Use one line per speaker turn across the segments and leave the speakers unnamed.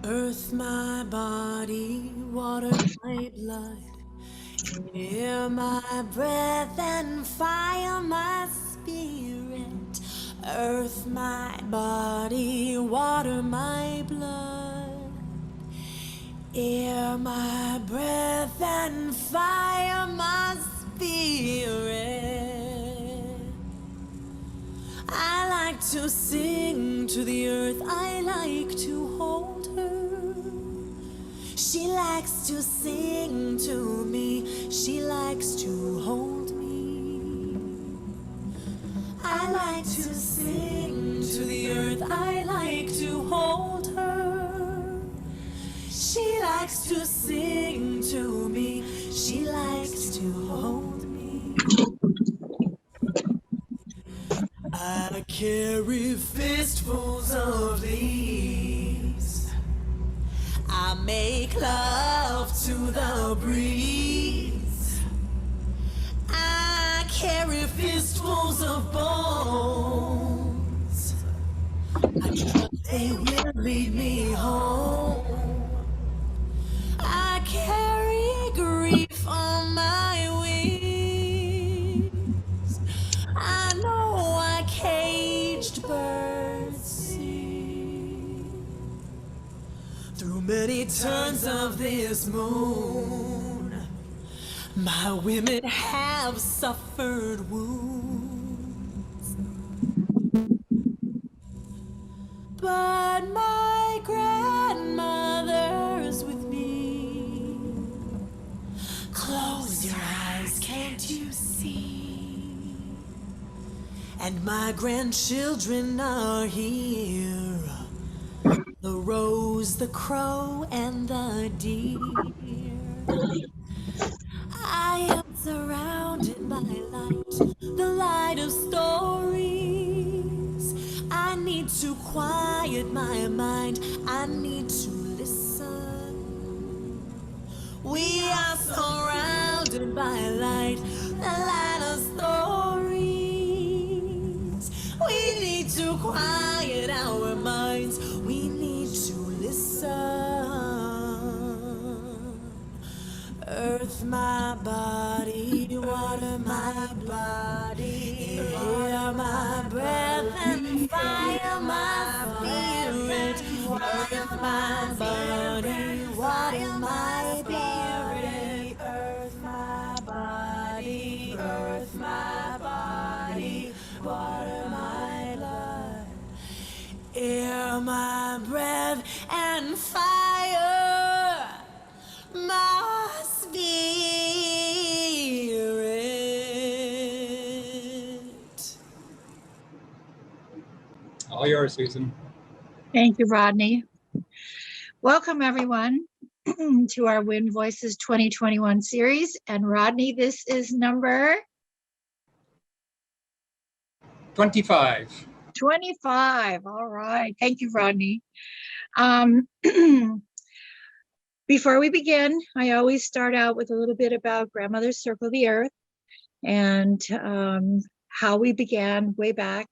Earth my body, water my blood, air my breath, and fire my spirit. Earth my body, water my blood, air my breath, and fire my spirit. I like to sing to the earth, I like to hold her. She likes to sing to me, she likes to hold me. I like to sing to the earth, I like to hold her. She likes to sing to me, she likes to hold me. I carry fistfuls of leaves. I make love to the breeze. I carry fistfuls of bones. I trust they will lead me home. I carry grief on my wings. I know I caged birds sing. Through many turns of this moon, my women have suffered wounds. But my grandmother's with me. Close your eyes, can't you see? And my grandchildren are here. The rose, the crow, and the deer. I am surrounded by light, the light of stories. I need to quiet my mind, I need to listen. We are surrounded by light, the light of stories. We need to quiet our minds, we need to listen. Earth my body, water my body, air my breath, and fire my spirit. Earth my body, water my body, earth my body, earth my body, water my blood, air my breath, and fire my spirit.
All yours, Susan.
Thank you, Rodney. Welcome, everyone, to our Wind Voices 2021 series. And Rodney, this is number
25.
25. All right. Thank you, Rodney. Before we begin, I always start out with a little bit about Grandmother's Circle of the Earth and how we began way back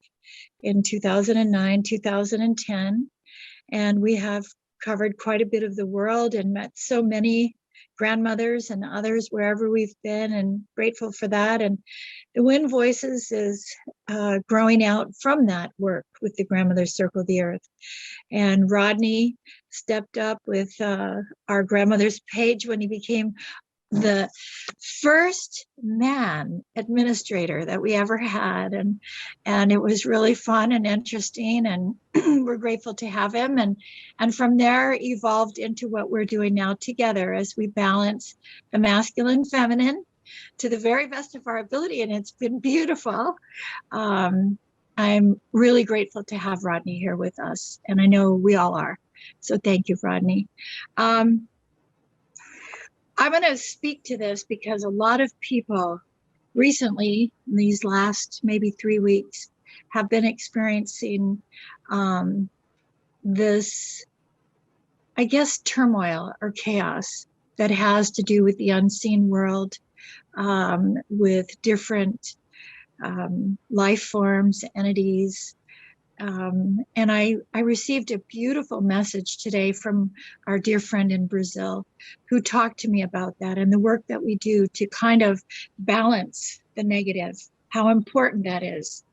in 2009, 2010. And we have covered quite a bit of the world and met so many grandmothers and others wherever we've been, and grateful for that. And the Wind Voices is growing out from that work with the Grandmother's Circle of the Earth. And Rodney stepped up with our grandmother's page when he became the first man administrator that we ever had, and it was really fun and interesting, and we're grateful to have him, and from there evolved into what we're doing now together as we balance the masculine feminine to the very best of our ability, and it's been beautiful. I'm really grateful to have Rodney here with us, and I know we all are, so thank you, Rodney. I'm going to speak to this because a lot of people recently, in these last maybe 3 weeks, have been experiencing this, I guess, turmoil or chaos that has to do with the unseen world, with different life forms, entities, And I received a beautiful message today from our dear friend in Brazil who talked to me about that and the work that we do to kind of balance the negative, how important that is.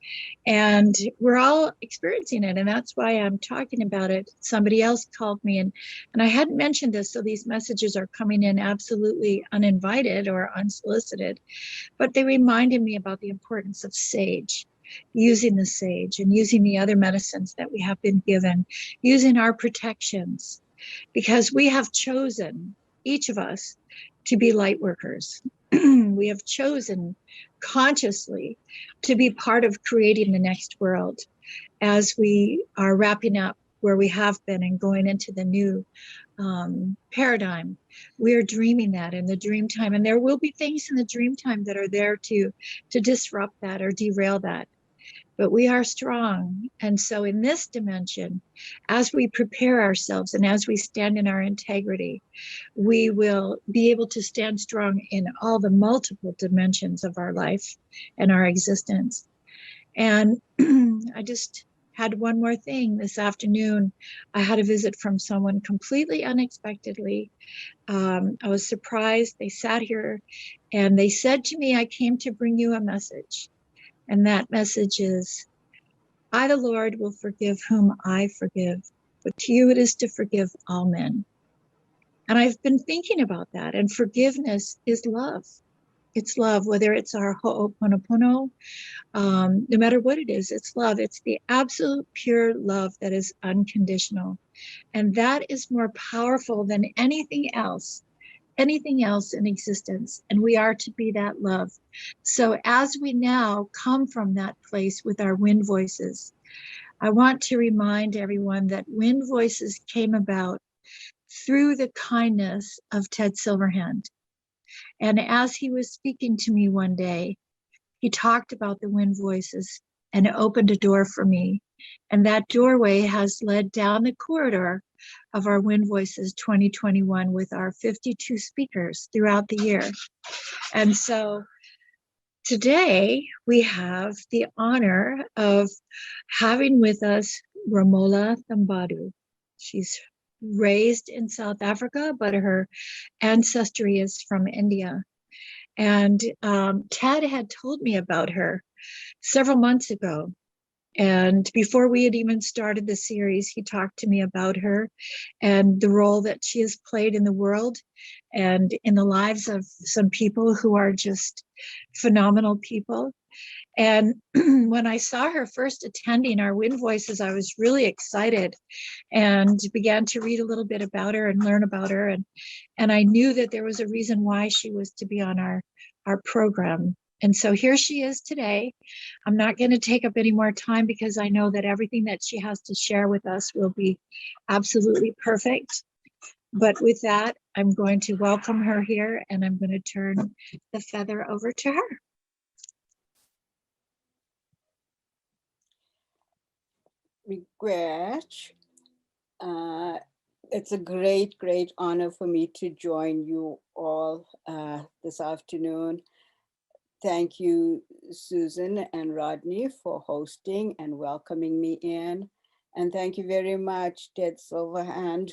And we're all experiencing it. And that's why I'm talking about it. Somebody else called me and I hadn't mentioned this. So these messages are coming in absolutely uninvited or unsolicited, but they reminded me about the importance of sage, using the sage and using the other medicines that we have been given, using our protections, because we have chosen, each of us, to be light workers. We have chosen consciously to be part of creating the next world as we are wrapping up where we have been and going into the new paradigm. We're dreaming that in the dream time, and there will be things in the dream time that are there to disrupt that or derail that. But we are strong. And so in this dimension, as we prepare ourselves and as we stand in our integrity, we will be able to stand strong in all the multiple dimensions of our life and our existence. And I just had one more thing this afternoon. I had a visit from someone completely unexpectedly. I was surprised. They sat here and they said to me, I came to bring you a message. And that message is, I, the Lord, will forgive whom I forgive, but to you it is to forgive all men. And I've been thinking about that. And forgiveness is love. It's love, whether it's our ho'oponopono, no matter what it is, it's love. It's the absolute pure love that is unconditional. And that is more powerful than anything else in existence. And we are to be that love. So as we now come from that place with our wind voices, I want to remind everyone that wind voices came about through the kindness of Ted Silverhand. And as he was speaking to me one day, he talked about the wind voices and opened a door for me. And that doorway has led down the corridor of our Wind Voices 2021 with our 52 speakers throughout the year. And so today we have the honor of having with us Romola Thumbadoo. She's raised in South Africa, but her ancestry is from India. And Ted had told me about her several months ago. And before we had even started the series, he talked to me about her and the role that she has played in the world and in the lives of some people who are just phenomenal people. And when I saw her first attending our Wind Voices, I was really excited and began to read a little bit about her and learn about her. And I knew that there was a reason why she was to be on our program. And so here she is today. I'm not going to take up any more time because I know that everything that she has to share with us will be absolutely perfect. But with that, I'm going to welcome her here and I'm going to turn the feather over to her.
Miigwech. It's a great, great honor for me to join you all this afternoon. Thank you, Susan and Rodney, for hosting and welcoming me in. And thank you very much, Ted Silverhand,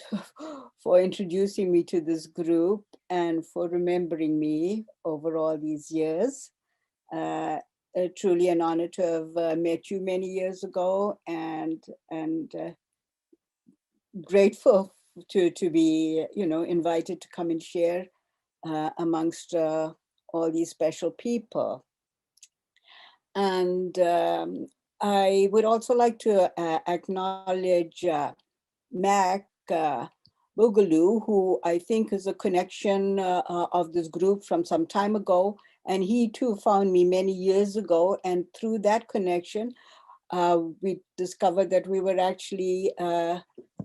for introducing me to this group and for remembering me over all these years. Truly an honor to have met you many years ago and grateful to be, invited to come and share amongst all these special people. And I would also like to acknowledge Mac Boogaloo, who I think is a connection of this group from some time ago. And he too found me many years ago. And through that connection, we discovered that we were actually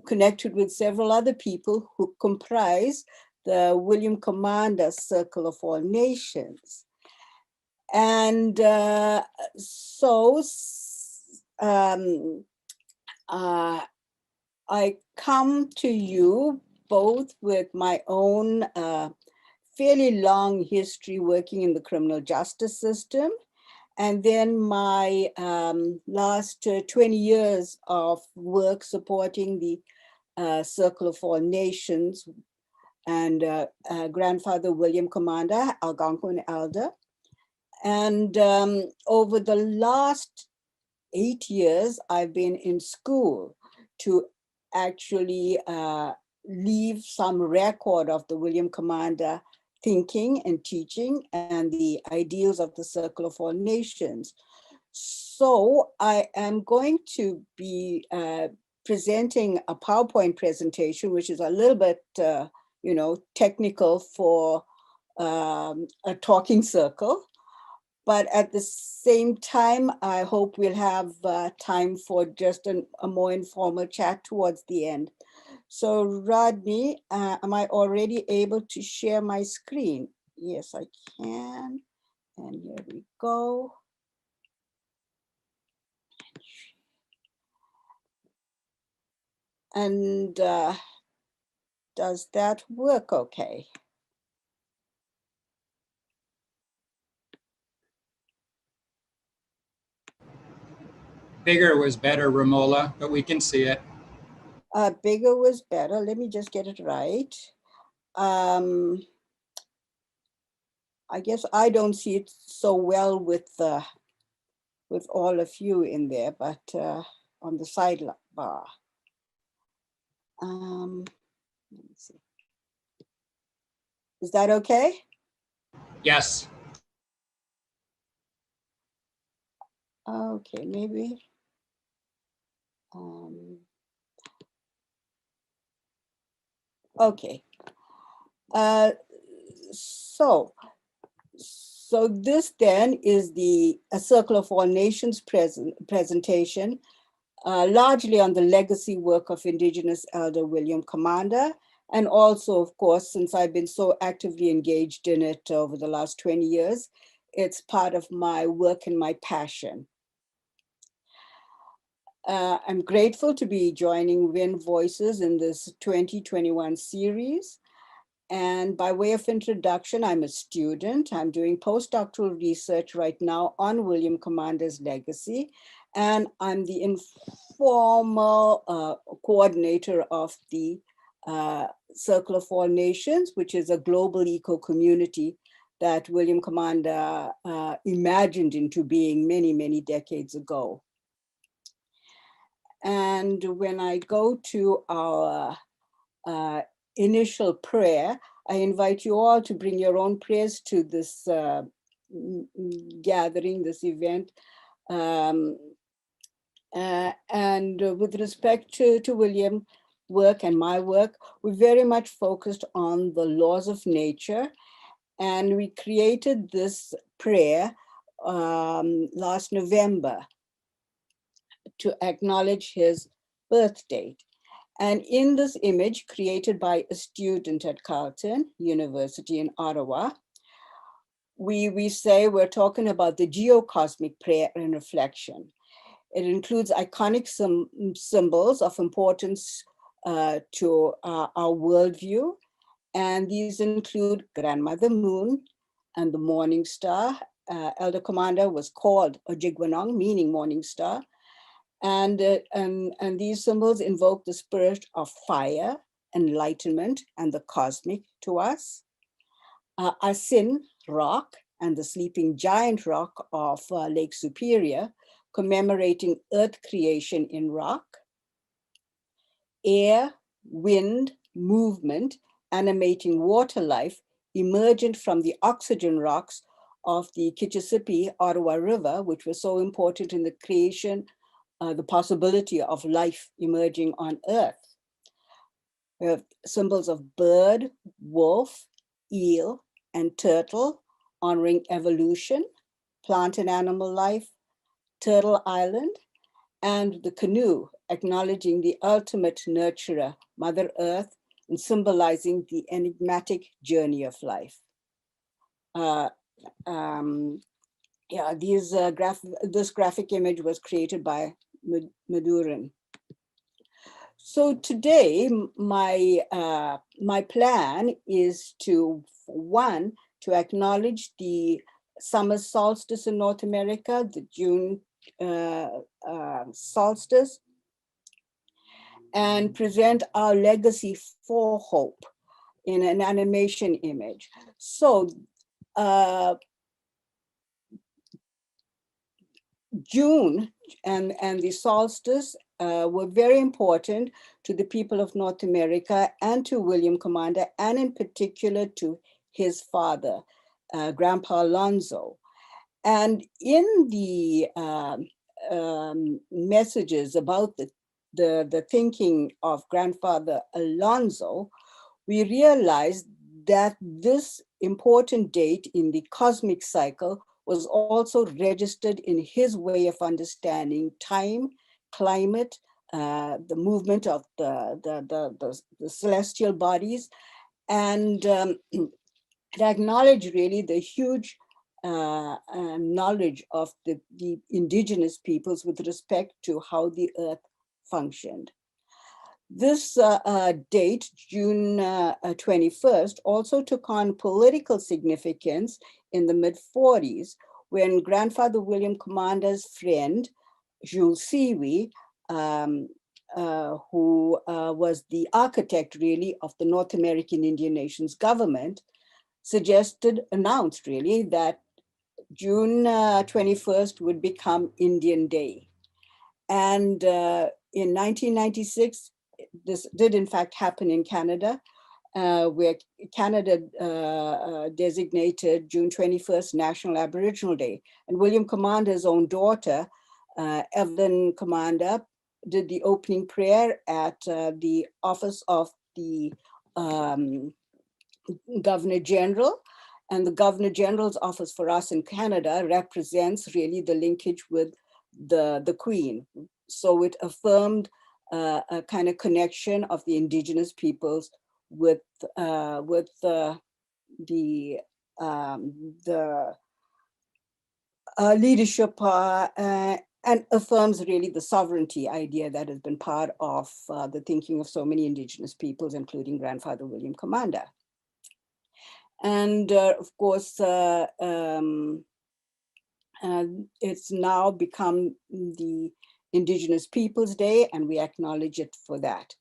connected with several other people who comprise the William Commanda Circle of All Nations. And so I come to you both with my own fairly long history working in the criminal justice system And then my last 20 years of work supporting the Circle of All Nations and grandfather William Commanda, Algonquin elder. And over the last 8 years, I've been in school to actually leave some record of the William Commanda thinking and teaching and the ideals of the Circle of All Nations. So I am going to be presenting a PowerPoint presentation, which is a little bit, technical for a talking circle. But at the same time, I hope we'll have time for just a more informal chat towards the end. So Rodney, am I already able to share my screen? Yes, I can. And here we go. And does that work okay?
Bigger was better, Romola, but we can see it.
Bigger was better. Let me just get it right. I guess I don't see it so well with all of you in there, but on the sidebar. Let me see. Is that okay?
Yes.
Okay, maybe. Okay. So this then is the Circle of All Nations presentation, largely on the legacy work of Indigenous elder William Commanda. And also, of course, since I've been so actively engaged in it over the last 20 years, it's part of my work and my passion. I'm grateful to be joining Wind Voices in this 2021 series. And by way of introduction, I'm a student. I'm doing postdoctoral research right now on William Commanda's legacy. And I'm the informal coordinator of the Circle of All Nations, which is a global eco-community that William Commanda imagined into being many, many decades ago. And when I go to our initial prayer, I invite you all to bring your own prayers to this gathering, this event. And with respect to William's work and my work, we very much focused on the laws of nature. And we created this prayer last November to acknowledge his birth date. And in this image created by a student at Carleton University in Ottawa, we say we're talking about the geocosmic prayer and reflection. It includes iconic symbols of importance to our worldview. And these include Grandmother Moon and the Morning Star. Elder Commanda was called Ojigwanong, meaning Morning Star. And these symbols invoke the spirit of fire, enlightenment, and the cosmic to us. Asin rock and the sleeping giant rock of Lake Superior, commemorating earth creation in rock. Air, wind, movement, animating water life emergent from the oxygen rocks of the Kitchissippi Ottawa River, which was so important in the creation the possibility of life emerging on Earth. We have symbols of bird, wolf, eel, and turtle, honoring evolution, plant and animal life, Turtle Island, and the canoe, acknowledging the ultimate nurturer, Mother Earth, and symbolizing the enigmatic journey of life. This graphic image was created by Maduran. So today, my plan is to acknowledge the summer solstice in North America, the June solstice, and present our legacy for hope in an animation image. So June and the solstice were very important to the people of North America and to William Commanda, and in particular to his father, Grandpa Alonzo. And in the messages about the thinking of Grandfather Alonzo, we realized that this important date in the cosmic cycle was also registered in his way of understanding time, climate, the movement of the celestial bodies, and it acknowledged really the huge knowledge of the indigenous peoples with respect to how the earth functioned. This date, June 21st, also took on political significance in the mid-40s when Grandfather William Commanda's friend, Jules Siwi, who was the architect really of the North American Indian Nations government, announced really that June 21st would become Indian Day. And in 1996, this did in fact happen in Canada, where Canada designated June 21st National Aboriginal Day. And William Commanda's own daughter, Evelyn Commanda, did the opening prayer at the office of the Governor General. And the Governor General's office for us in Canada represents really the linkage with the Queen. So it affirmed a kind of connection of the indigenous peoples with the leadership and affirms really the sovereignty idea that has been part of the thinking of so many indigenous peoples, including Grandfather William Commanda. And of course, it's now become the Indigenous Peoples Day, and we acknowledge it for that.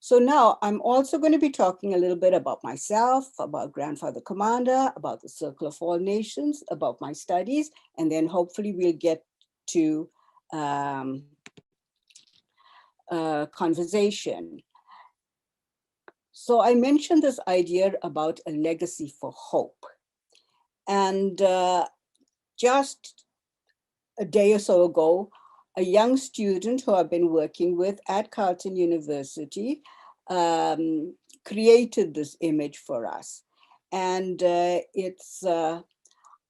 So now I'm also going to be talking a little bit about myself, about Grandfather Commanda, about the Circle of All Nations, about my studies, and then hopefully we'll get to conversation. So I mentioned this idea about a legacy for hope. And just a day or so ago, a young student who I've been working with at Carleton University created this image for us. And it's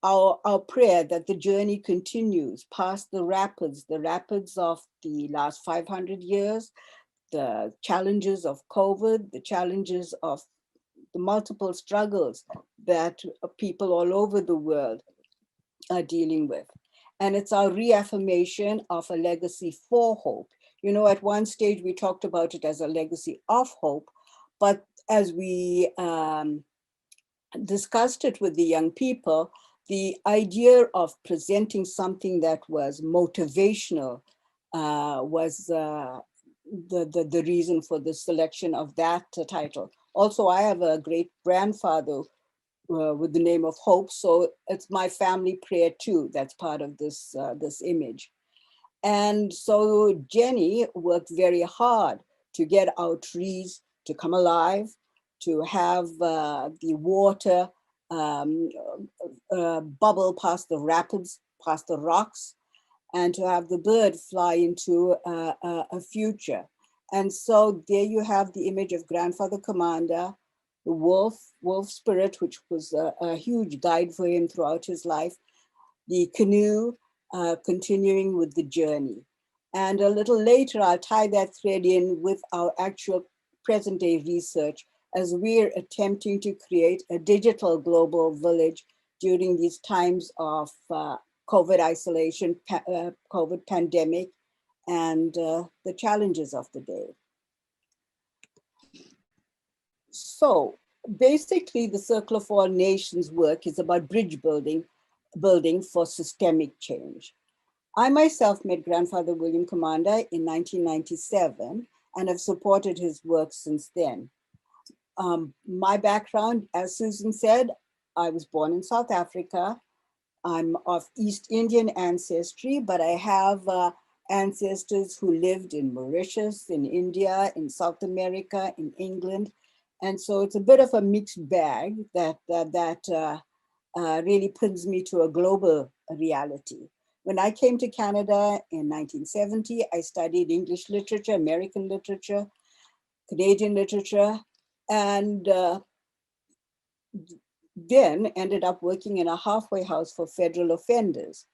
our prayer that the journey continues past the rapids of the last 500 years, the challenges of COVID, the challenges of the multiple struggles that people all over the world are dealing with. And it's our reaffirmation of a legacy for hope. You know, at one stage we talked about it as a legacy of hope, but as we discussed it with the young people, the idea of presenting something that was motivational was the reason for the selection of that title. Also, I have a great grandfather with the name of Hope, so it's my family prayer too. That's part of this this image. And so Jenny worked very hard to get our trees to come alive, to have the water bubble past the rapids, past the rocks, and to have the bird fly into a future. And so there you have the image of Grandfather Commanda, the wolf spirit, which was a huge guide for him throughout his life, the canoe, continuing with the journey. And a little later, I'll tie that thread in with our actual present day research as we're attempting to create a digital global village during these times of COVID isolation, COVID pandemic, and the challenges of the day. So basically the Circle of All Nations work is about bridge building building for systemic change. I myself met Grandfather William Commanda in 1997 and have supported his work since then. My background, as Susan said, I was born in South Africa. I'm of East Indian ancestry, but I have ancestors who lived in Mauritius, in India, in South America, in England. And so it's a bit of a mixed bag that really pins me to a global reality. When I came to Canada in 1970, I studied English literature, American literature, Canadian literature, and then ended up working in a halfway house for federal offenders.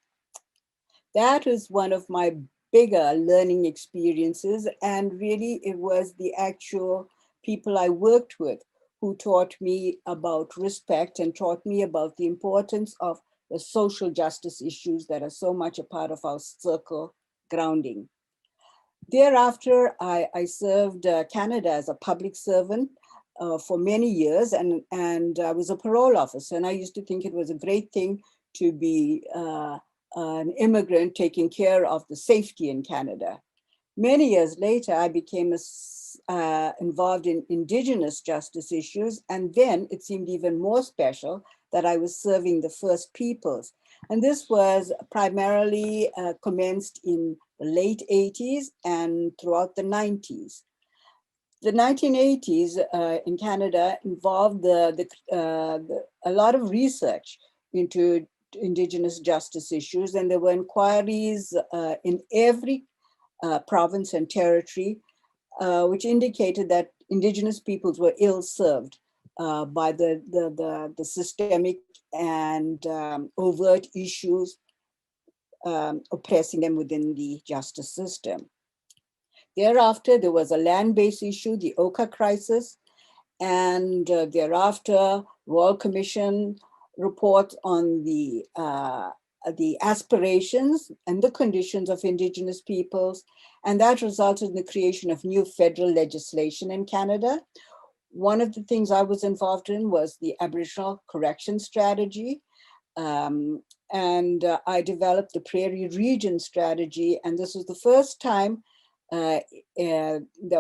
That was one of my bigger learning experiences. And really, it was the actual people I worked with who taught me about respect and taught me about the importance of the social justice issues that are so much a part of our circle grounding. Thereafter, I served Canada as a public servant for many years, and I was a parole officer. And I used to think it was a great thing to be an immigrant taking care of the safety in Canada. Many years later, I became involved in Indigenous justice issues, and then it seemed even more special that I was serving the First Peoples. And this was primarily commenced in the late 80s and throughout the 90s. The 1980s in Canada involved a lot of research into Indigenous justice issues, and there were inquiries in every province and territory, which indicated that Indigenous peoples were ill-served by the systemic and overt issues oppressing them within the justice system. Thereafter, there was a land-based issue, the Oka crisis, and thereafter, Royal Commission report on the aspirations and the conditions of Indigenous peoples, and that resulted in the creation of new federal legislation in Canada. One of the things I was involved in was the Aboriginal Correction Strategy, and I developed the Prairie Region Strategy, and this was the first time that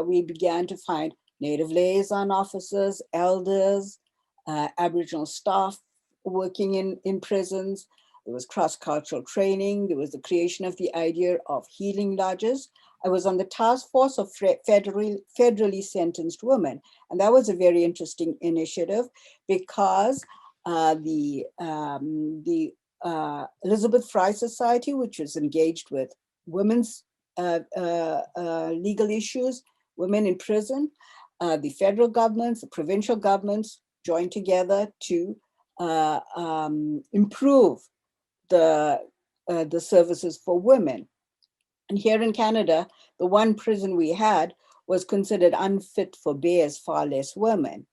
we began to find Native liaison officers, elders, Aboriginal staff working in prisons. There was cross-cultural training. There was the creation of the idea of healing lodges. I was on the task force of federally sentenced women. And that was a very interesting initiative because the Elizabeth Fry Society, which was engaged with women's legal issues, women in prison, the federal governments, the provincial governments joined together to improve the services for women. And here in Canada, the one prison we had was considered unfit for bears, far less women.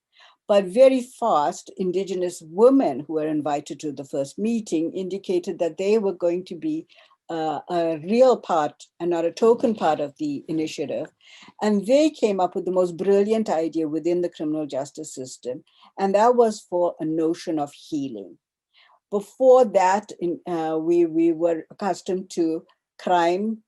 But very fast, Indigenous women who were invited to the first meeting indicated that they were going to be a real part and not a token part of the initiative. And they came up with the most brilliant idea within the criminal justice system. And that was for a notion of healing. Before that, we were accustomed to crime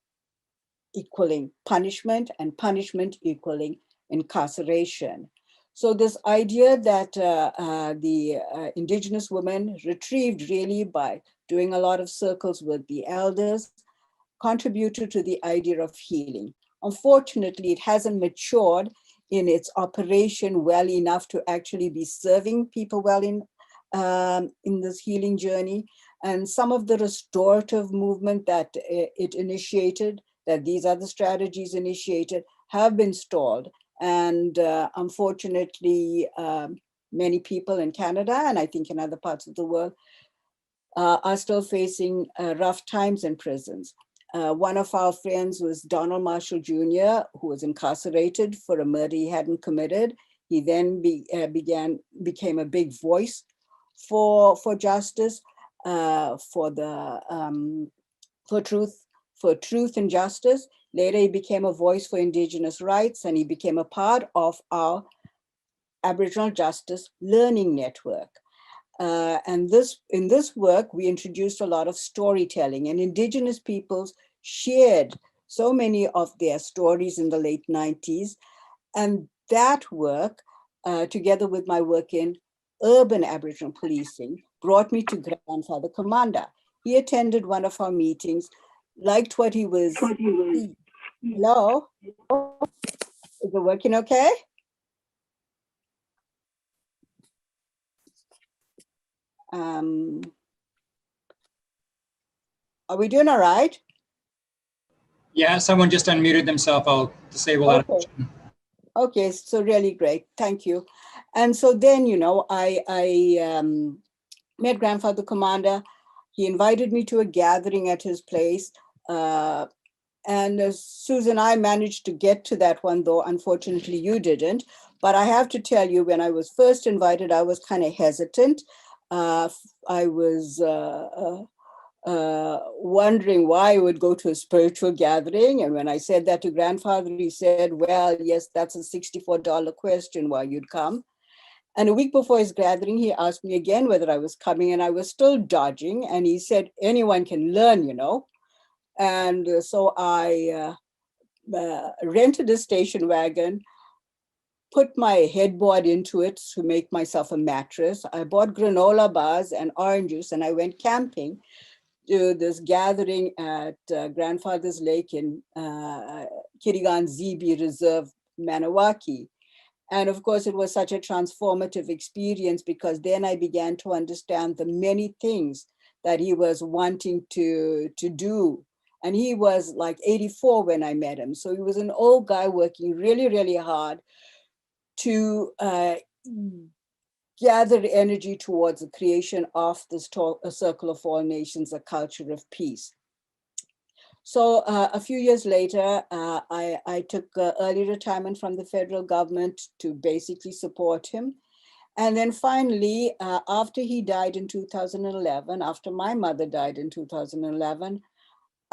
equaling punishment and punishment equaling incarceration. So this idea that the Indigenous women retrieved really by doing a lot of circles with the elders contributed to the idea of healing. Unfortunately, it hasn't matured in its operation well enough to actually be serving people well in this healing journey. And some of the restorative movement that it initiated, that these other strategies initiated, have been stalled. And unfortunately, many people in Canada, and I think in other parts of the world, are still facing rough times in prisons. One of our friends was Donald Marshall Jr., who was incarcerated for a murder he hadn't committed. He then became a big voice for justice, for truth and justice. Later, he became a voice for Indigenous rights, and he became a part of our Aboriginal Justice Learning Network. And in this work, we introduced a lot of storytelling, and Indigenous peoples shared so many of their stories in the late 90s. And that work, together with my work in urban Aboriginal policing, brought me to Grandfather Commanda. He attended one of our meetings, liked what he was. Hello? Is it working okay? Are we doing all right?
Yeah, someone just unmuted themselves. I'll disable that.
Okay. Okay, so really great. Thank you. And so then, I met Grandfather Commanda. He invited me to a gathering at his place. And Susan, I managed to get to that one, though unfortunately you didn't. But I have to tell you, when I was first invited, I was kind of hesitant. I was wondering why I would go to a spiritual gathering. And when I said that to Grandfather, he said, well, yes, that's a $64 question why you'd come. And a week before his gathering, he asked me again whether I was coming, and I was still dodging. And he said, anyone can learn, And so I rented a station wagon, put my headboard into it to make myself a mattress. I bought granola bars and orange juice, and I went camping to this gathering at Grandfather's Lake in Kirigan Zibi Reserve, Manawaki. And of course, it was such a transformative experience, because then I began to understand the many things that he was wanting to do. And he was like 84 when I met him. So he was an old guy working really, really hard to gather energy towards the creation of this Circle of All Nations, a culture of peace. So a few years later, I took early retirement from the federal government to basically support him. And then finally, after he died in 2011, after my mother died in 2011,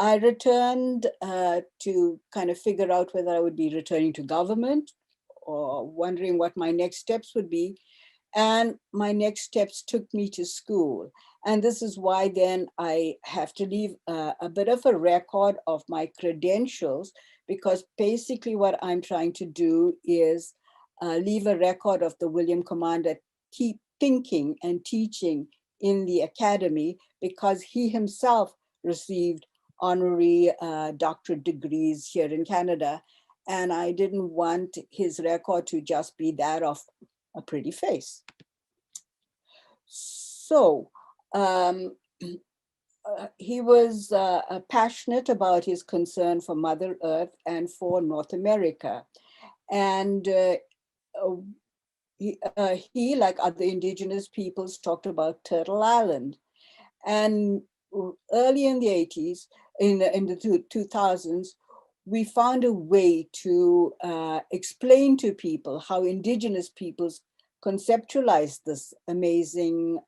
I returned to kind of figure out whether I would be returning to government or wondering what my next steps would be. And my next steps took me to school. And this is why then I have to leave a bit of a record of my credentials, because basically what I'm trying to do is leave a record of the William Commanda thinking and teaching in the academy, because he himself received honorary doctorate degrees here in Canada. And I didn't want his record to just be that of a pretty face. So he was passionate about his concern for Mother Earth and for North America. And he, like other Indigenous peoples, talked about Turtle Island. And early in the 80s, in the 2000s, we found a way to explain to people how Indigenous peoples conceptualize this amazing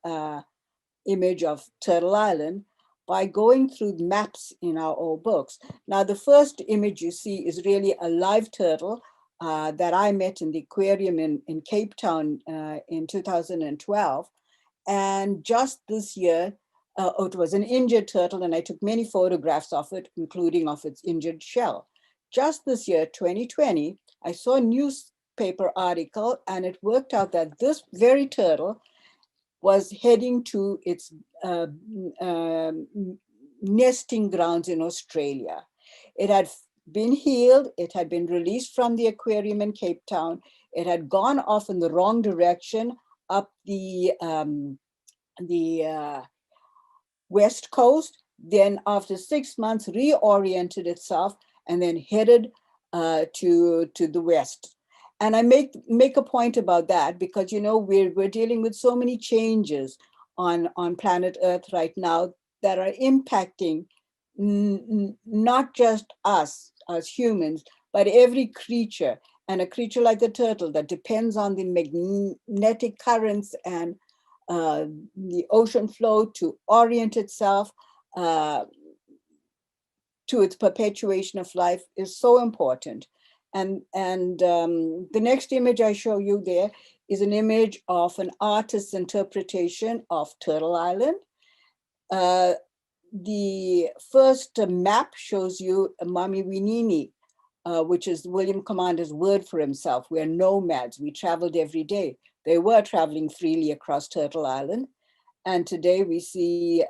image of Turtle Island by going through maps in our old books. Now, the first image you see is really a live turtle that I met in the aquarium in Cape Town in 2012. And just this year, it was an injured turtle, and I took many photographs of it, including of its injured shell. Just this year, 2020, I saw a newspaper article, and it worked out that this very turtle was heading to its nesting grounds in Australia. It had been healed, it had been released from the aquarium in Cape Town, it had gone off in the wrong direction up the West Coast, then after 6 months reoriented itself and then headed to the West. And I make a point about that because, we're dealing with so many changes on planet Earth right now that are impacting not just us as humans, but every creature. And a creature like the turtle that depends on the magnetic currents and the ocean flow to orient itself to its perpetuation of life is so important. The next image I show you there is an image of an artist's interpretation of Turtle Island. The first map shows you Mami Winini, which is William Commanda's word for himself. We're nomads, we traveled every day. They were traveling freely across Turtle Island. And today we see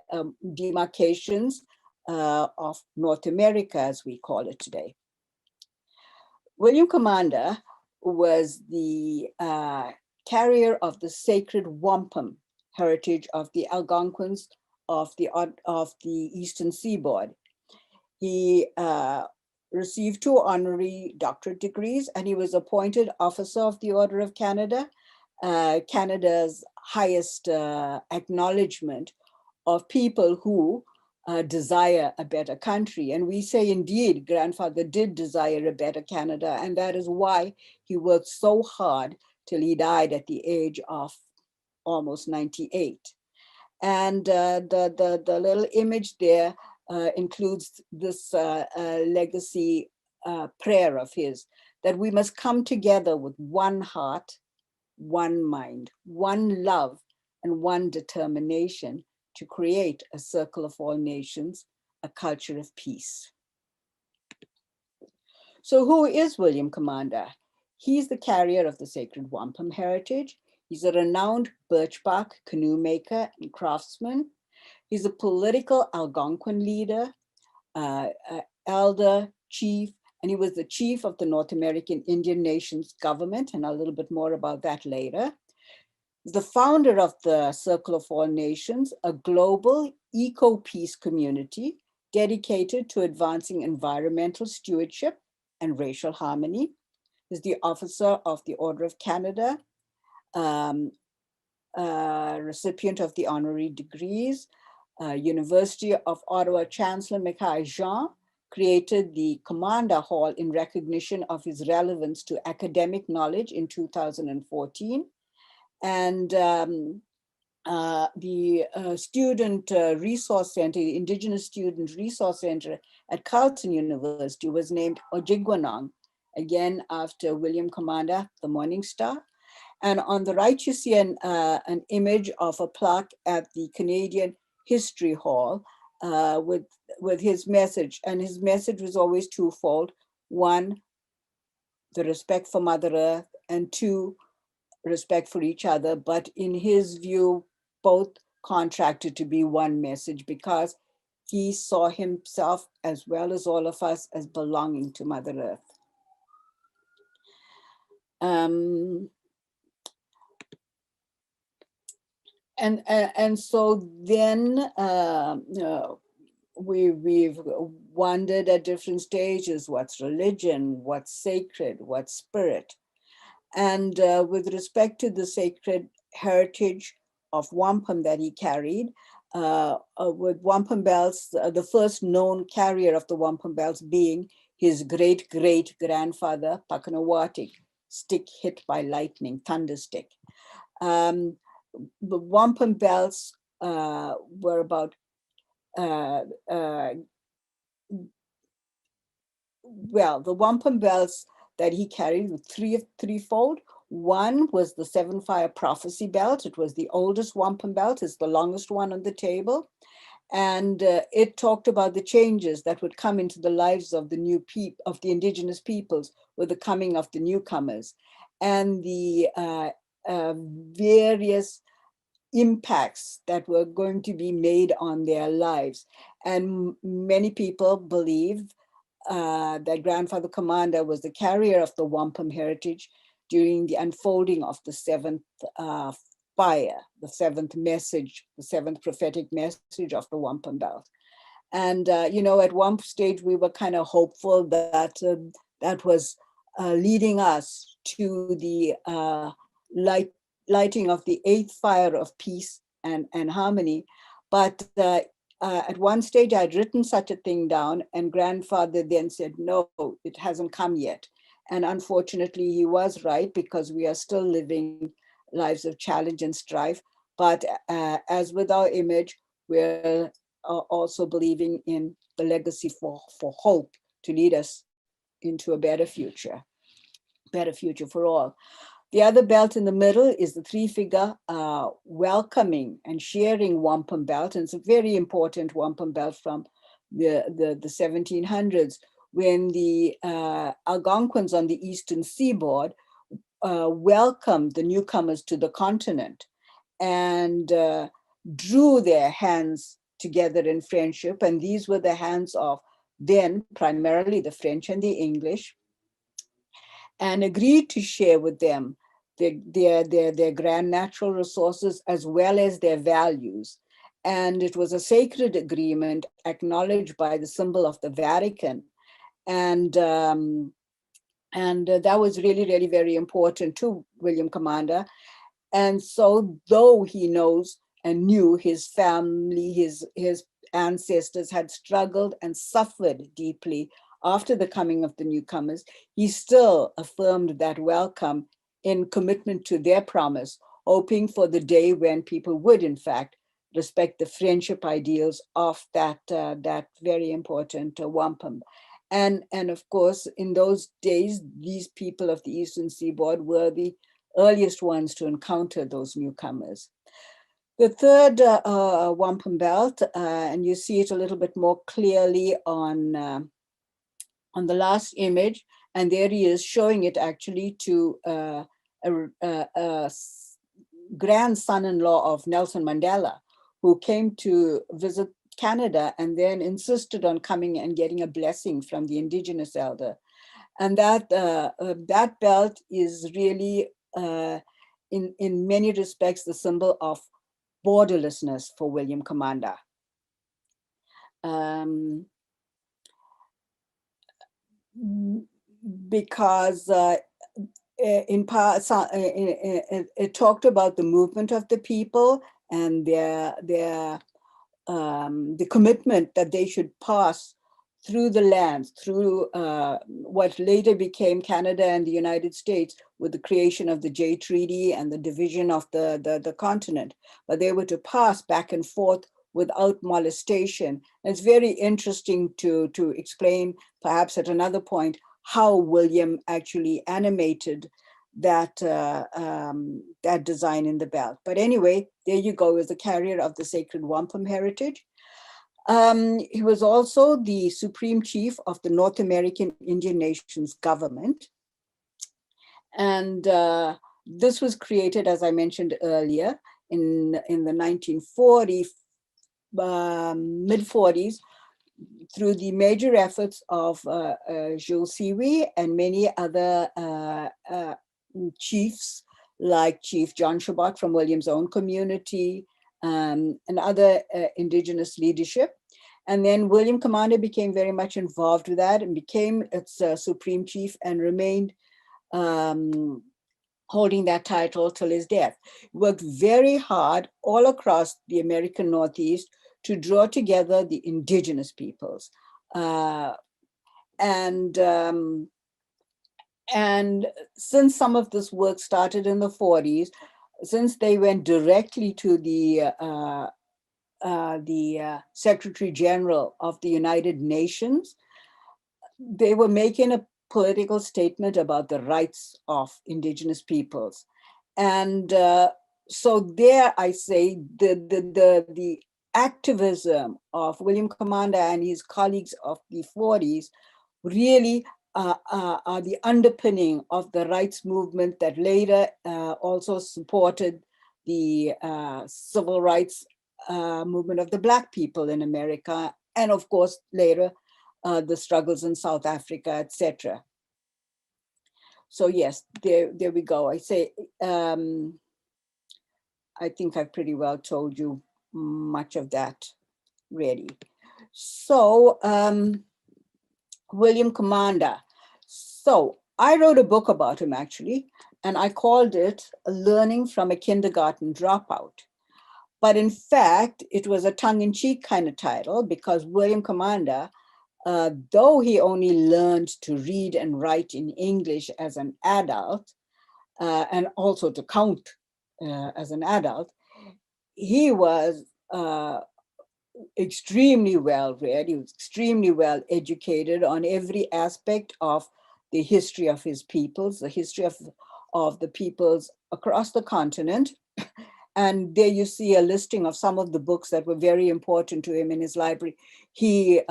demarcations of North America, as we call it today. William Commanda was the carrier of the sacred wampum heritage of the Algonquins of the Eastern Seaboard. He received 2 honorary doctorate degrees, and he was appointed Officer of the Order of Canada, Canada's highest acknowledgement of people who desire a better country. And we say, indeed, grandfather did desire a better Canada, and that is why he worked so hard till he died at the age of almost 98. And the little image there includes this legacy prayer of his, that we must come together with one heart, one mind, one love, and one determination to create a circle of all nations, a culture of peace. So who is William Commanda? He's the carrier of the sacred wampum heritage. He's a renowned birchbark canoe maker and craftsman. He's a political Algonquin leader, elder, chief, and he was the chief of the North American Indian Nations government, and a little bit more about that later. He's the founder of the Circle of All Nations, a global eco-peace community dedicated to advancing environmental stewardship and racial harmony. He's the officer of the Order of Canada, recipient of the honorary degrees. University of Ottawa Chancellor Michael Jean created the Commanda Hall in recognition of his relevance to academic knowledge in 2014. And the Student Resource Center, the Indigenous Student Resource Center at Carleton University was named Ojigwanong, again after William Commanda, the Morning Star. And on the right, you see an image of a plaque at the Canadian History Hall with his message. And his message was always twofold. 1, the respect for Mother Earth, and 2, respect for each other. But in his view, both contracted to be one message because he saw himself, as well as all of us, as belonging to Mother Earth. And so then we've wondered at different stages, what's religion, what's sacred, what's spirit. And with respect to the sacred heritage of wampum that he carried, with wampum belts, the first known carrier of the wampum belts being his great-great-grandfather, Pakanawatik, stick hit by lightning, thunder stick. The wampum belts were about, the wampum belts that he carried were threefold. One was the 7 Fire Prophecy belt. It was the oldest wampum belt. It's the longest one on the table. And it talked about the changes that would come into the lives of the of the indigenous peoples with the coming of the newcomers, and the various impacts that were going to be made on their lives. And many people believe that Grandfather Commanda was the carrier of the wampum heritage during the unfolding of the 7th fire, the 7th message, the 7th prophetic message of the wampum belt. And, at one stage we were kind of hopeful that that was leading us to the lighting of the 8th fire of peace and harmony. But at one stage I'd written such a thing down, and Grandfather then said, no, it hasn't come yet. And unfortunately he was right, because we are still living lives of challenge and strife. But as with our image, we're also believing in the legacy for hope to lead us into a better future. better future for all. The other belt in the middle is the three-figure welcoming and sharing wampum belt. And it's a very important wampum belt from the 1700s, when the Algonquins on the eastern seaboard welcomed the newcomers to the continent and drew their hands together in friendship. And these were the hands of then primarily the French and the English, and agreed to share with them their grand natural resources as well as their values. And it was a sacred agreement acknowledged by the symbol of the Vatican. And that was really, really very important to William Commanda. And so though he knows and knew his family, his ancestors had struggled and suffered deeply after the coming of the newcomers, he still affirmed that welcome in commitment to their promise, hoping for the day when people would, in fact, respect the friendship ideals of that very important wampum. And of course, in those days, these people of the Eastern Seaboard were the earliest ones to encounter those newcomers. The third wampum belt, and you see it a little bit more clearly on the last image, and there he is showing it actually to a grandson-in-law of Nelson Mandela, who came to visit Canada and then insisted on coming and getting a blessing from the Indigenous elder. And that belt is really, in many respects, the symbol of borderlessness for William Commanda. Because in part, it talked about the movement of the people and the commitment that they should pass through the lands, through what later became Canada and the United States with the creation of the Jay Treaty and the division of the continent. But they were to pass back and forth without molestation. And it's very interesting to explain, perhaps at another point, how William actually animated that design in the belt. But anyway, there you go, as a carrier of the sacred wampum heritage. He was also the supreme chief of the North American Indian Nations government. And this was created, as I mentioned earlier, in the 1940s, mid-40s, through the major efforts of Jules Siwi and many other chiefs, like Chief John Shabbat from William's own community, and other indigenous leadership. And then William Commanda became very much involved with that and became its supreme chief and remained holding that title till his death. He worked very hard all across the American Northeast to draw together the indigenous peoples. And since some of this work started in the 40s, since they went directly to the Secretary General of the United Nations, they were making a political statement about the rights of indigenous peoples. And so there, I say, the activism of William Commanda and his colleagues of the 40s really are the underpinning of the rights movement that later also supported the civil rights movement of the Black people in America, and of course later the struggles in South Africa, etc. So yes, there we go. I say, I think I've pretty well told you much of that really. So William Commanda. So I wrote a book about him actually, and I called it Learning from a Kindergarten Dropout. But in fact, it was a tongue-in-cheek kind of title, because William Commanda, though he only learned to read and write in English as an adult, and also to count as an adult, he was extremely well read. He was extremely well educated on every aspect of the history of his peoples, the history of the peoples across the continent. And there you see a listing of some of the books that were very important to him in his library. He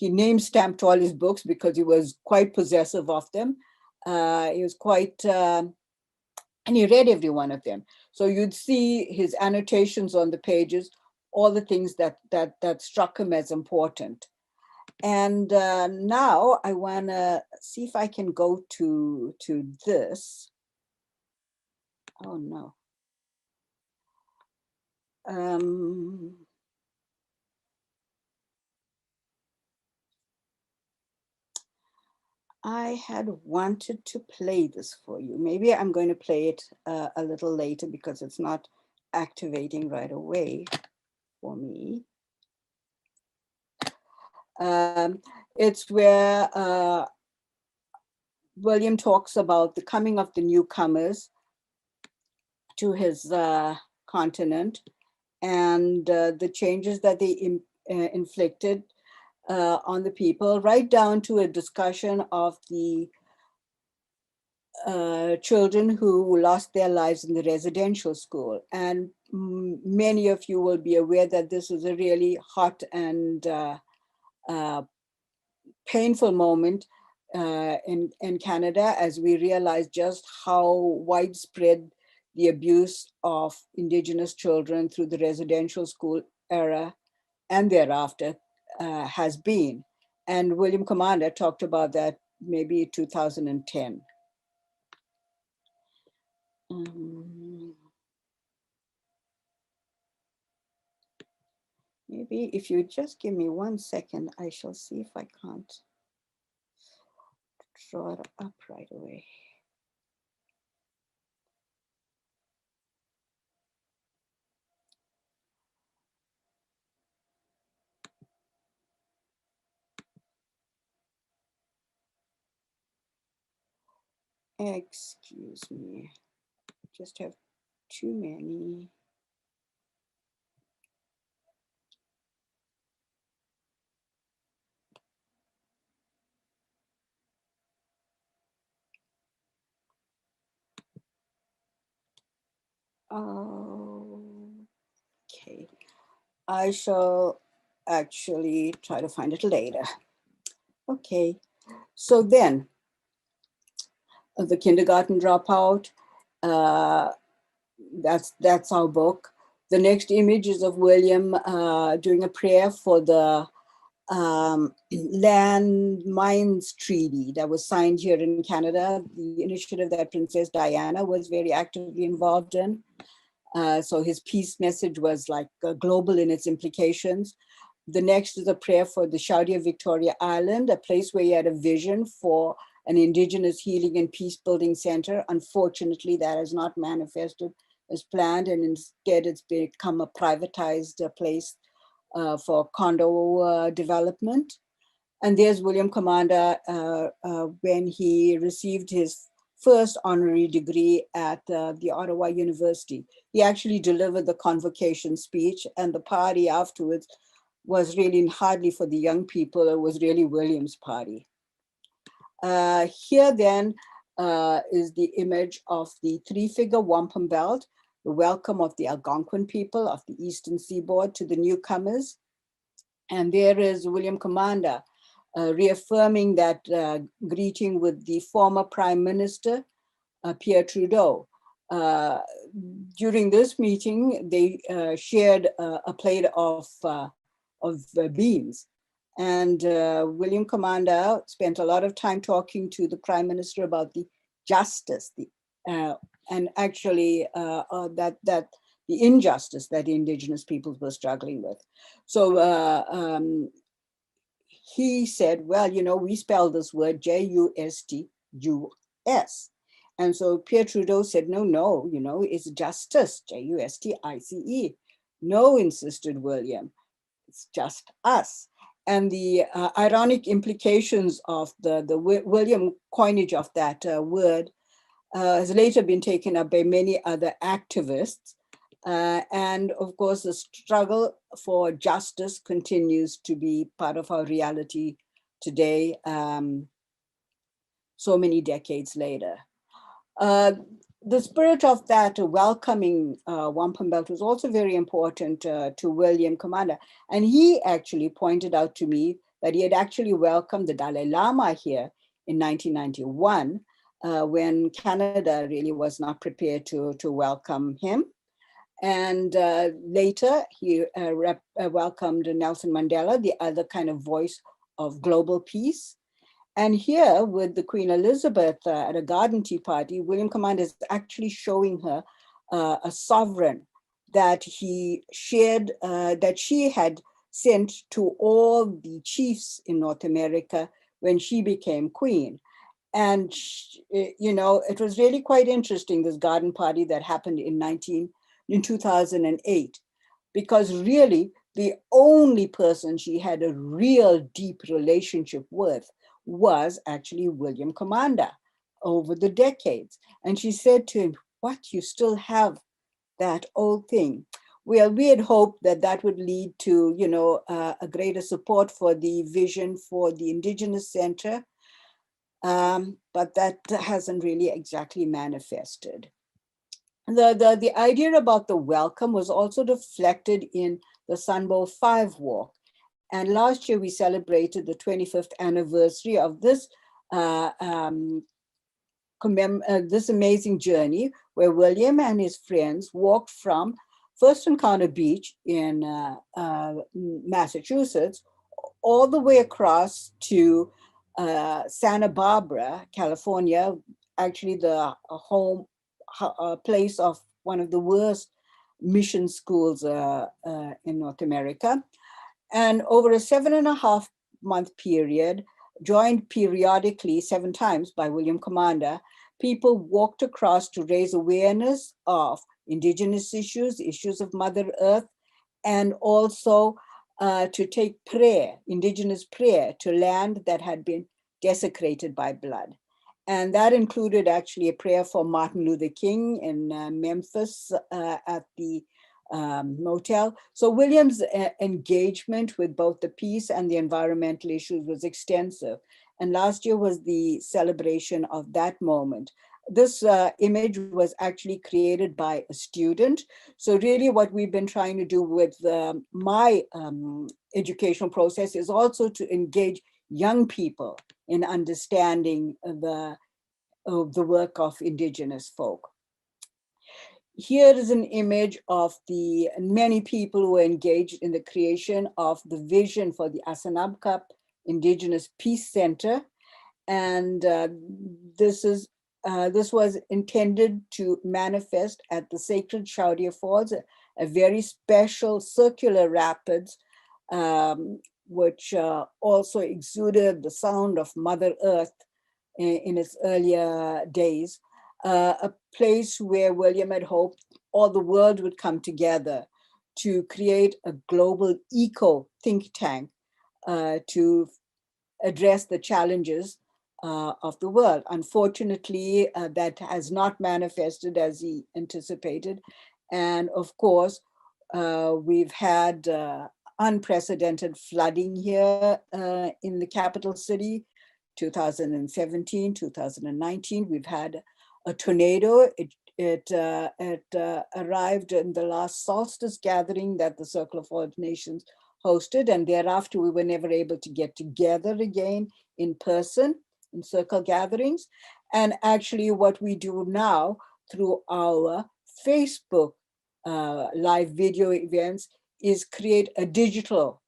name stamped all his books because he was quite possessive of them. He was quite, and he read every one of them. So you'd see his annotations on the pages, all the things that struck him as important. And now I want to see if I can go to this. Oh no. I had wanted to play this for you. Maybe I'm going to play it a little later because it's not activating right away for me. It's where William talks about the coming of the newcomers to his continent and the changes that they inflicted on the people, right down to a discussion of the children who lost their lives in the residential school. And many of you will be aware that this was a really hot and painful moment in Canada, as we realize just how widespread the abuse of Indigenous children through the residential school era and thereafter has been. And William Commanda talked about that maybe 2010. Maybe if you just give me 1 second, I shall see if I can't draw it up right away. Excuse me, just have too many. Okay, I shall actually try to find it later. Okay, so then the kindergarten dropout, that's our book. The next image is of William doing a prayer for the land mines treaty that was signed here in Canada, the initiative that Princess Diana was very actively involved in. So his peace message was like global in its implications. The next is a prayer for the Chaudière Victoria Island, a place where he had a vision for an Indigenous healing and peace building center. Unfortunately, that has not manifested as planned, and instead it's become a privatized place for condo development. And there's William Commanda when he received his first honorary degree at the Ottawa University. He actually delivered the convocation speech, and the party afterwards was really hardly for the young people, it was really William's party. Here then is the image of the three-figure wampum belt, the welcome of the Algonquin people of the Eastern Seaboard to the newcomers. And there is William Commanda reaffirming that greeting with the former Prime Minister, Pierre Trudeau. During this meeting, they shared a plate of beans. And William Commanda spent a lot of time talking to the Prime Minister about the justice, and actually that the injustice that the Indigenous peoples were struggling with. So he said, well, you know, we spell this word Justus. And so Pierre Trudeau said, no, you know, it's justice, Justice. No, insisted William, it's just us. And the ironic implications of the William coinage of that word has later been taken up by many other activists. And of course, the struggle for justice continues to be part of our reality today. so many decades later. The spirit of that welcoming wampum belt was also very important to William Commanda. And he actually pointed out to me that he had actually welcomed the Dalai Lama here in 1991, when Canada really was not prepared to welcome him. And later, he welcomed Nelson Mandela, the other kind of voice of global peace. And here with the Queen Elizabeth at a garden tea party, William Commanda is actually showing her a sovereign that he shared, that she had sent to all the chiefs in North America when she became queen. And, you know, it was really quite interesting, this garden party that happened in 2008, because really the only person she had a real deep relationship with was actually William Commanda over the decades. And she said to him, "What, you still have that old thing?" Well, we had hoped that that would lead to, you know, a greater support for the vision for the Indigenous Center, but that hasn't really exactly manifested. The idea about the welcome was also reflected in the Sunbow 5 walk. And last year we celebrated the 25th anniversary of this this amazing journey where William and his friends walked from First Encounter Beach in Massachusetts all the way across to Santa Barbara, California, actually the home place of one of the worst mission schools in North America. And over a 7.5-month period, joined periodically 7 times by William Commanda, people walked across to raise awareness of Indigenous issues, issues of Mother Earth, and also to take prayer, Indigenous prayer, to land that had been desecrated by blood. And that included actually a prayer for Martin Luther King in Memphis at the motel. So William's engagement with both the peace and the environmental issues was extensive. And last year was the celebration of that moment. This image was actually created by a student. So really what we've been trying to do with my educational process is also to engage young people in understanding the work of Indigenous folk. Here is an image of the many people who were engaged in the creation of the vision for the Asanabkap Indigenous Peace Center. And this was intended to manifest at the Sacred Chaudia Falls, a very special circular rapids, which also exuded the sound of Mother Earth in its earlier days. A place where William had hoped all the world would come together to create a global eco think tank to address the challenges of the world. Unfortunately, that has not manifested as he anticipated. And of course, we've had unprecedented flooding here in the capital city, 2017, 2019. We've had a tornado. It arrived in the last Solstice gathering that the Circle of All Nations hosted, and thereafter we were never able to get together again in person in circle gatherings. And actually what we do now through our Facebook live video events is create a digital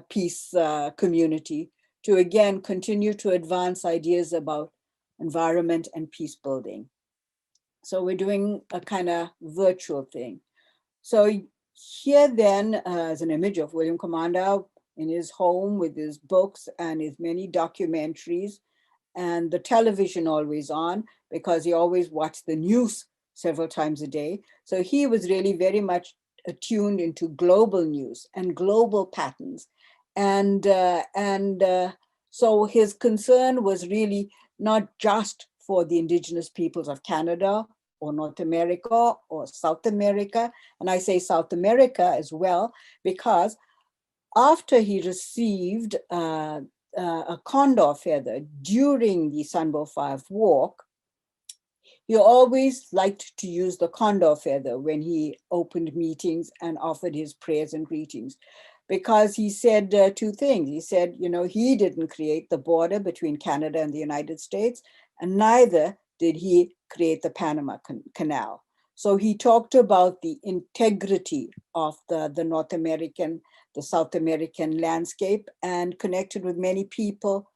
peace community to again continue to advance ideas about environment and peace building. So we're doing a kind of virtual thing. So here then is an image of William Commanda in his home with his books and his many documentaries, and the television always on because he always watched the news several times a day. So he was really very much attuned into global news and global patterns. And so his concern was really not just for the Indigenous peoples of Canada or North America or South America. And I say South America as well, because after he received a condor feather during the Sunbow 5 walk, he always liked to use the condor feather when he opened meetings and offered his prayers and greetings, because he said two things. He said, you know, he didn't create the border between Canada and the United States, and neither did he create the Panama Canal. So he talked about the integrity of the North American, the South American landscape, and connected with many people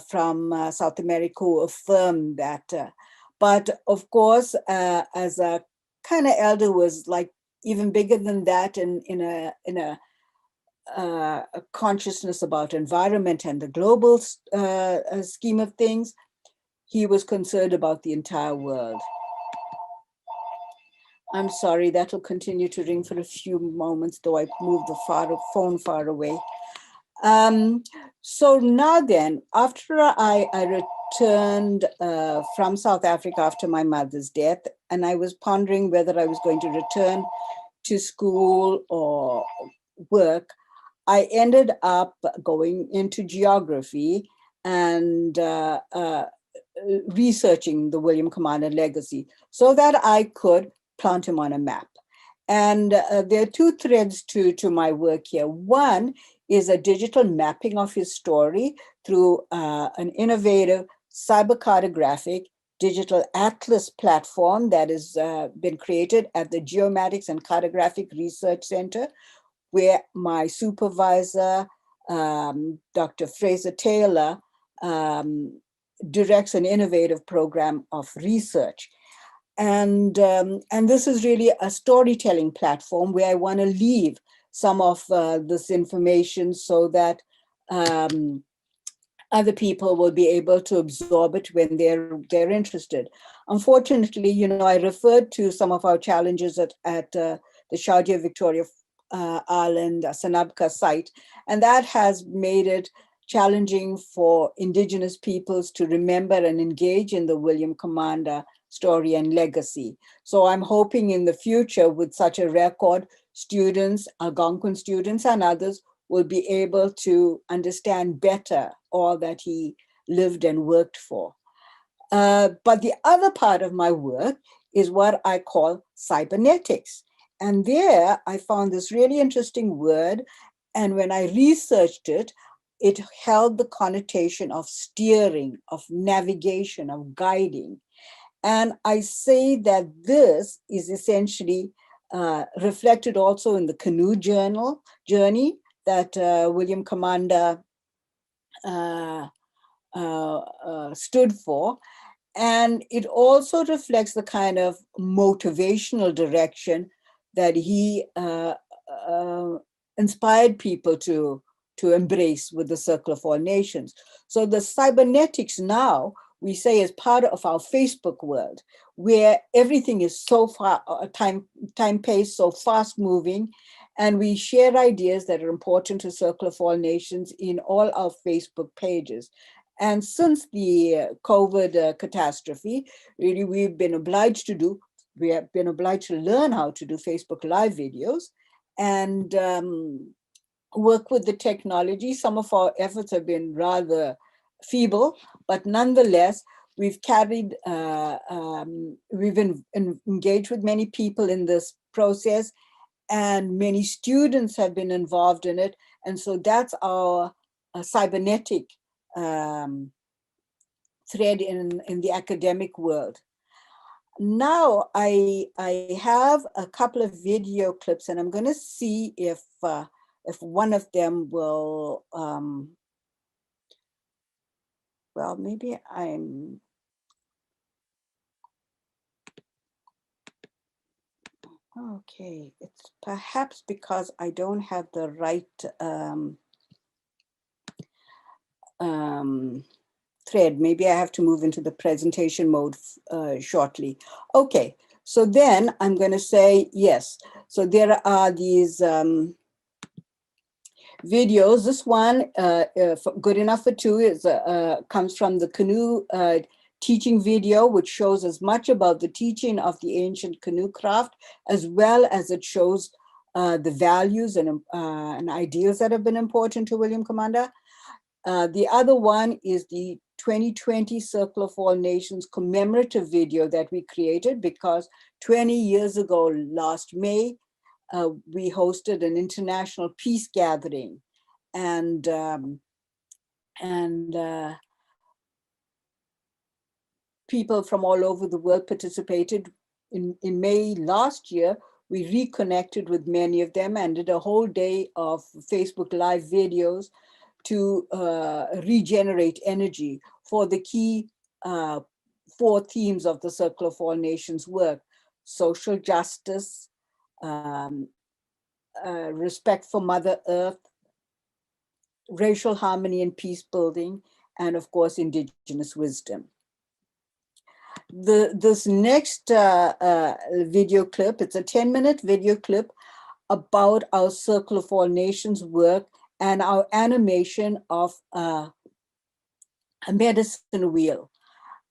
from South America who affirmed that. But of course, as a kind of elder was like even bigger than that in a consciousness about environment and the global scheme of things, he was concerned about the entire world. I'm sorry, that'll continue to ring for a few moments, though I moved the phone far away. So now then, after I returned from South Africa after my mother's death, and I was pondering whether I was going to return to school or work, I ended up going into geography and researching the William Commanda legacy so that I could plant him on a map. And there are two threads to my work here. One is a digital mapping of his story through an innovative cybercartographic digital atlas platform that has been created at the Geomatics and Cartographic Research Center, where my supervisor, Dr. Fraser Taylor, directs an innovative program of research. And this is really a storytelling platform where I want to leave some of this information so that other people will be able to absorb it when they're interested. Unfortunately, you know, I referred to some of our challenges at the Sharjah Victoria Island Sanabka site, and that has made it challenging for Indigenous peoples to remember and engage in the William Commanda story and legacy. So I'm hoping in the future with such a record, students, Algonquin students and others will be able to understand better all that he lived and worked for. But the other part of my work is what I call cybernetics. And there I found this really interesting word. And when I researched it, it held the connotation of steering, of navigation, of guiding. And I say that this is essentially reflected also in the canoe journey that William Commanda stood for. And it also reflects the kind of motivational direction that he inspired people to embrace with the Circle of All Nations. So the cybernetics now, we say, is part of our Facebook world, where everything is so far time-paced, so fast-moving, and we share ideas that are important to Circle of All Nations in all our Facebook pages. And since the COVID catastrophe, really, we have been obliged to learn how to do Facebook Live videos and work with the technology. Some of our efforts have been rather feeble, but nonetheless, we've engaged with many people in this process, and many students have been involved in it. And so that's our cybernetic thread in the academic world. Now I have a couple of video clips, and I'm going to see if one of them will, well, maybe I'm, okay, it's perhaps because I don't have the right thread. Maybe I have to move into the presentation mode shortly. Okay, so then I'm going to say yes. So there are these videos. This one, Good Enough for Two, is comes from the canoe teaching video, which shows as much about the teaching of the ancient canoe craft, as well as it shows the values and ideals that have been important to William Commanda. The other one is the 2020 Circle of All Nations commemorative video that we created because 20 years ago, last May, we hosted an international peace gathering, and people from all over the world participated. In May last year, we reconnected with many of them and did a whole day of Facebook Live videos to regenerate energy for the key 4 themes of the Circle of All Nations work: social justice, respect for Mother Earth, racial harmony and peace building, and of course, indigenous wisdom. This next video clip, it's a 10-minute video clip about our Circle of All Nations work and our animation of a medicine wheel.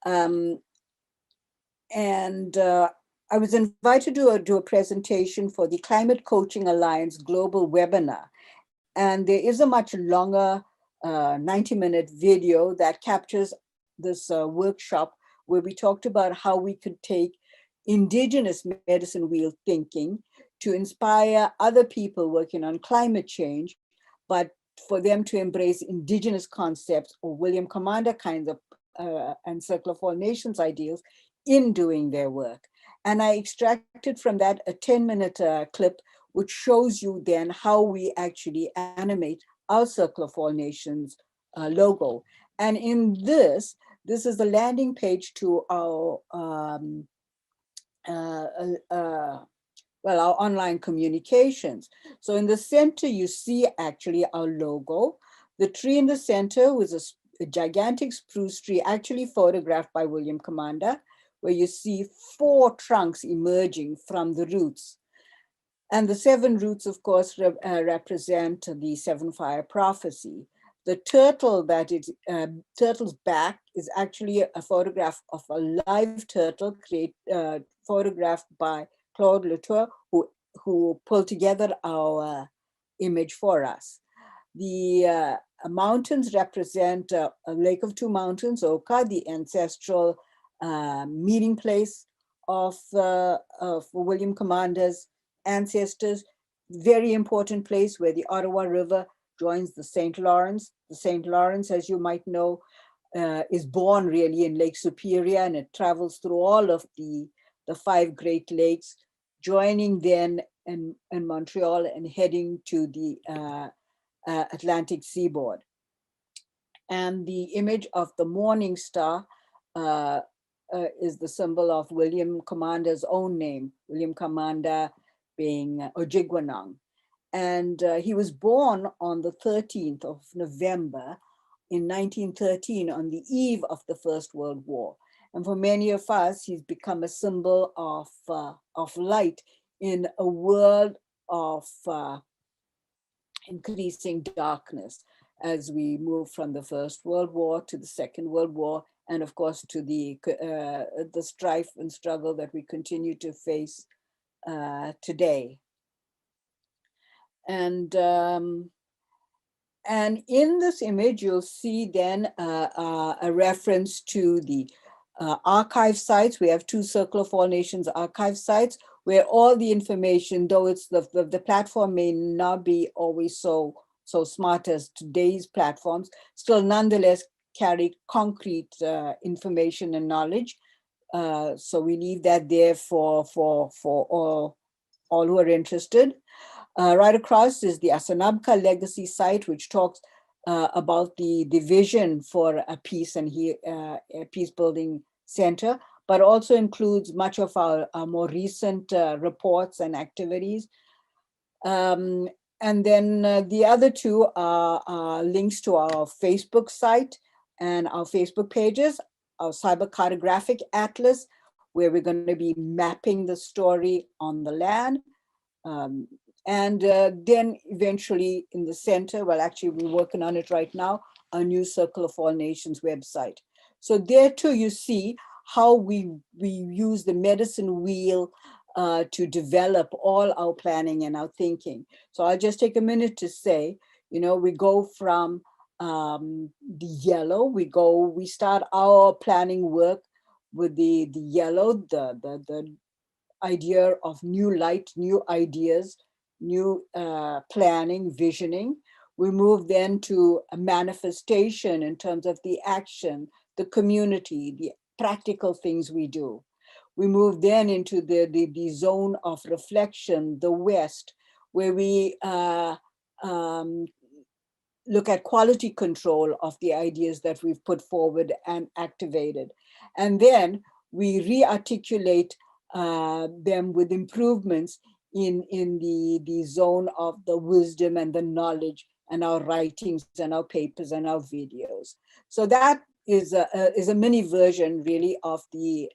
I was invited to do a presentation for the Climate Coaching Alliance Global Webinar. And there is a much longer 90-minute video that captures this workshop where we talked about how we could take indigenous medicine wheel thinking to inspire other people working on climate change, but for them to embrace indigenous concepts or William Commanda kinds of and Circle of All Nations ideals in doing their work. And I extracted from that a 10-minute clip, which shows you then how we actually animate our Circle of All Nations logo. And in this is the landing page to our our online communications. So in the center, you see actually our logo. The tree in the center was a gigantic spruce tree, actually photographed by William Commanda, where you see 4 trunks emerging from the roots. And the 7 roots, of course, represent the 7 fire prophecy. The turtle turtle's back is actually a photograph of a live turtle photographed by Claude Latour, who pulled together our image for us. The mountains represent a lake of 2 mountains, Oka, the ancestral meeting place of William Commanda's ancestors. Very important place where the Ottawa River joins the St. Lawrence. The St. Lawrence, as you might know, is born really in Lake Superior, and it travels through all of the 5 Great Lakes, joining then in Montreal and heading to the Atlantic seaboard. And the image of the morning star is the symbol of William Commanda's own name, William Commanda being Ojigwanong. And he was born on the 13th of November in 1913, on the eve of the First World War. And for many of us, he's become a symbol of light in a world of increasing darkness as we move from the First World War to the Second World War, and of course to the strife and struggle that we continue to face today. And in this image, you'll see then a reference to the archive sites. We have 2 Circle of All Nations archive sites where all the information, though it's the platform may not be always so smart as today's platforms, still nonetheless carry concrete information and knowledge. So we leave that there for all who are interested. Right across is the Asanabka Legacy site, which talks about the vision for a peace and a peace building center, but also includes much of our more recent reports and activities. And then the other 2 are links to our Facebook site and our Facebook pages, our Cyber Cartographic Atlas, where we're going to be mapping the story on the land. And then eventually in the center, well, actually we're working on it right now, a new Circle of All Nations website. So there too, you see how we use the medicine wheel to develop all our planning and our thinking. So I'll just take a minute to say, we go from the yellow. We start our planning work with the yellow, the idea of new light, new ideas, new planning, visioning. We move then to a manifestation in terms of the action, the community, the practical things we do. We move then into the zone of reflection, the West, where we look at quality control of the ideas that we've put forward and activated. And then we re-articulate them with improvements in the zone of the wisdom and the knowledge and our writings and our papers and our videos. So that is a mini version really of the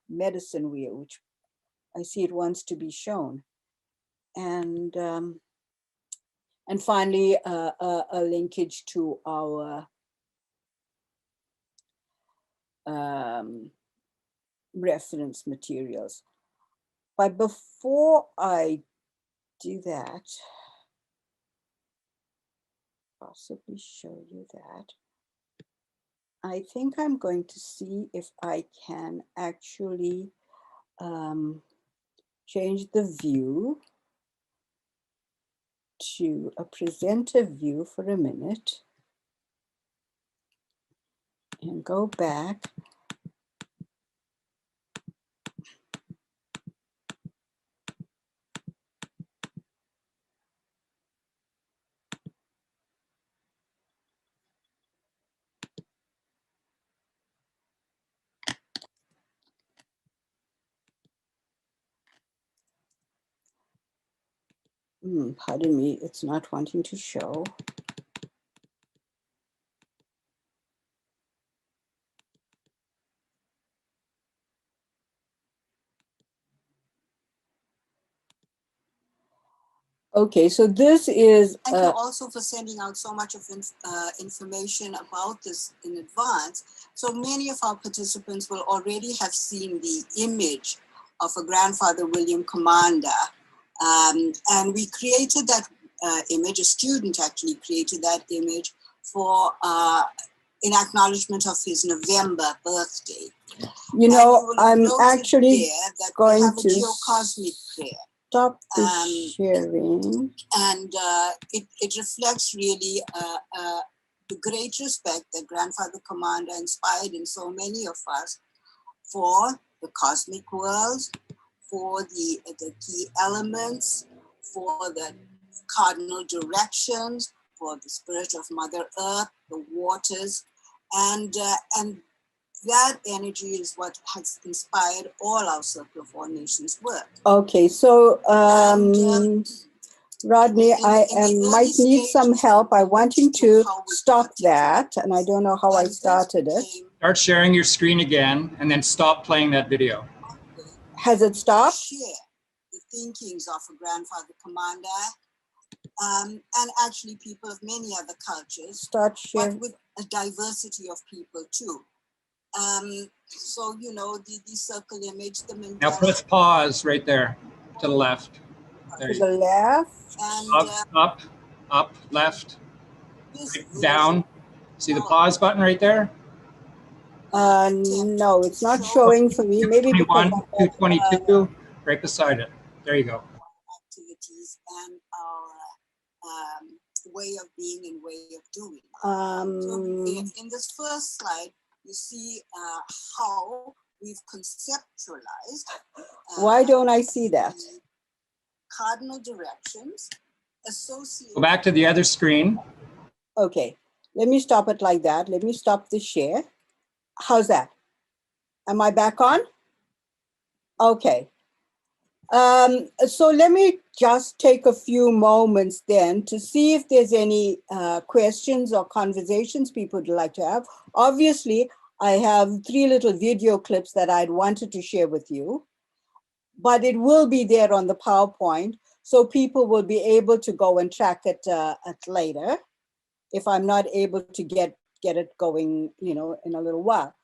medicine wheel, which I see it wants to be shown. And finally, a linkage to our reference materials. But before I do that, possibly show you that, I think I'm going to see if I can actually change the view to a presenter view for a minute and go back. Pardon me, it's not wanting to show. Okay, so this is.
Thank you also for sending out so much of information about this in advance. So many of our participants will already have seen the image of a grandfather, William Commanda. And we created that image, a student actually created that image for in acknowledgement of his November birthday.
You know, I'm actually going to
geocosmic prayer.
Stop the sharing.
And it reflects really the great respect that Grandfather Commanda inspired in so many of us for the cosmic world, for the key elements, for the cardinal directions, for the spirit of Mother Earth, the waters, and that energy is what has inspired all our Circle of All Nations work.
Okay, so Rodney, I might need some help. I want you to stop that, and I don't know how I started it.
Start sharing your screen again, and then stop playing that video.
Has it stopped?
Share the thinkings of a Grandfather Commanda, and actually people of many other cultures,
Start sharing.
but with a diversity of people too. So, you know, the circle image, the mentality.
Now press pause right there to the left. There
To the left.
And,
up, left, down. See the pause button right there?
No, it's not showing for me. Maybe because
222, right beside it. There you go.
Activities and our way of being and way of doing. So in this first slide, you see how we've conceptualized.
Why don't I see that?
Cardinal directions associated.
Go back to the other screen.
Okay, let me stop it like that. Let me stop the share. How's that? Am I back on? Okay. So let me just take a few moments then to see if there's any questions or conversations people would like to have. Obviously, I have 3 little video clips that I'd wanted to share with you, but it will be there on the PowerPoint, so people will be able to go and track it later if I'm not able to get it going, you know, in a little while.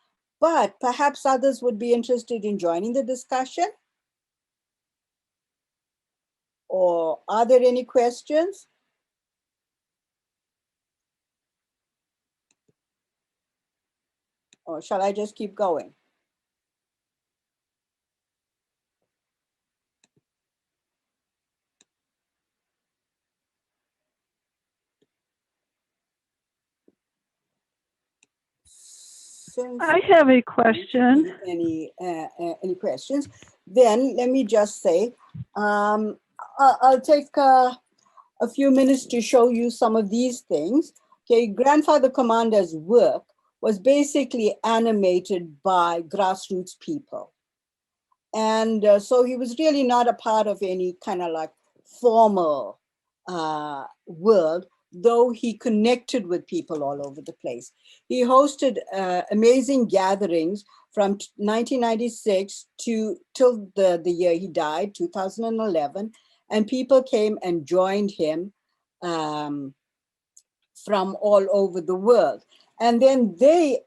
But perhaps others would be interested in joining the discussion. Or are there any questions? Or shall I just keep going? Since
I have a question.
any questions, then let me just say, I'll take a few minutes to show you some of these things. Okay, Grandfather Commanda's work was basically animated by grassroots people. And so he was really not a part of any kind of like formal world, though he connected with people all over the place. He hosted amazing gatherings from 1996 till the year he died, 2011, and people came and joined him from all over the world. And then they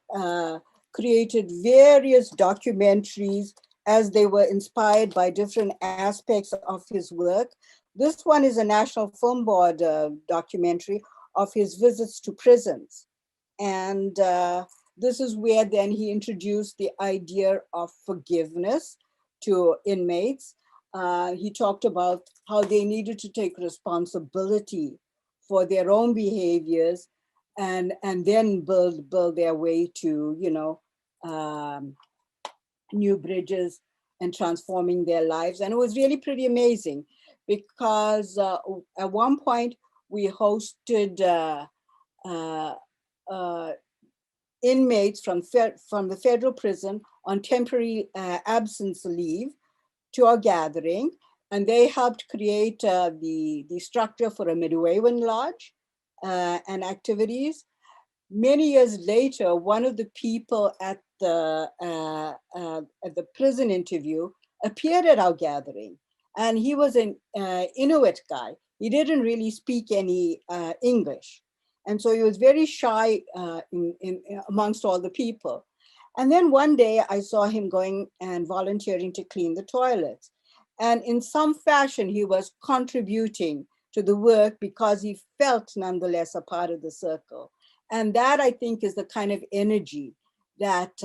created various documentaries as they were inspired by different aspects of his work. This one is a National Film Board documentary of his visits to prisons. And this is where then he introduced the idea of forgiveness to inmates. He talked about how they needed to take responsibility for their own behaviors and then build their way to, you know, new bridges and transforming their lives. And it was really pretty amazing because at one point we hosted inmates from the federal prison on temporary absence leave to our gathering, and they helped create the structure for a Midwaven Lodge and activities. Many years later, one of the people at the prison interview appeared at our gathering, and he was an Inuit guy. He didn't really speak any English, and so he was very shy in amongst all the people. And then one day I saw him going and volunteering to clean the toilets. And in some fashion, he was contributing to the work because he felt nonetheless a part of the circle. And that, I think, is the kind of energy that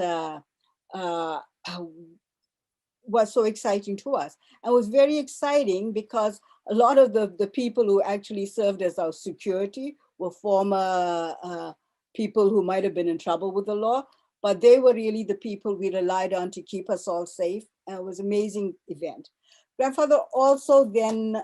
was so exciting to us. And was very exciting because a lot of the people who actually served as our security were former people who might have been in trouble with the law, but they were really the people we relied on to keep us all safe. And it was an amazing event. Grandfather also then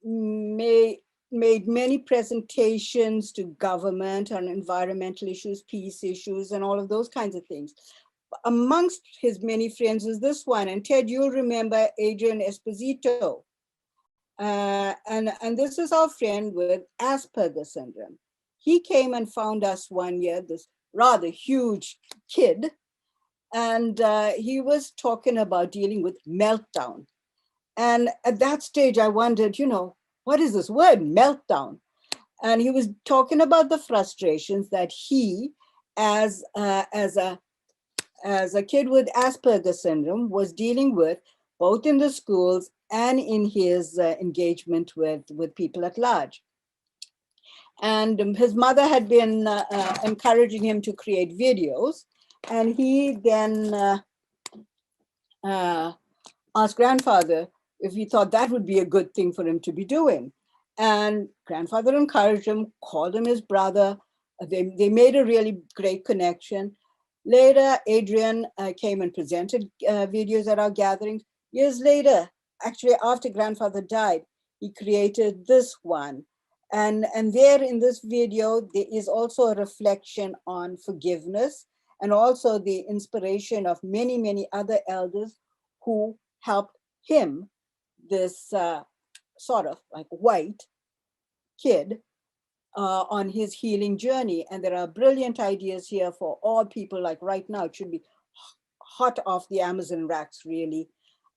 made many presentations to government on environmental issues, peace issues, and all of those kinds of things. Amongst his many friends is this one, and Ted, you'll remember Adrian Esposito. And this is our friend with Asperger's syndrome. He came and found us one year, this rather huge kid, and he was talking about dealing with meltdown. And at that stage, I wondered, you know, what is this word, meltdown? And he was talking about the frustrations that he, as a kid with Asperger's syndrome, was dealing with, both in the schools and in his engagement with people at large. And his mother had been encouraging him to create videos. And he then asked grandfather if he thought that would be a good thing for him to be doing. And grandfather encouraged him, called him his brother. They made a really great connection. Later, Adrian came and presented videos at our gatherings. Years later, actually after grandfather died, he created this one. And there in this video, there is also a reflection on forgiveness and also the inspiration of many, many other elders who helped him, this sort of like white kid, on his healing journey. And there are brilliant ideas here for all people. Like right now, it should be hot off the Amazon racks, really.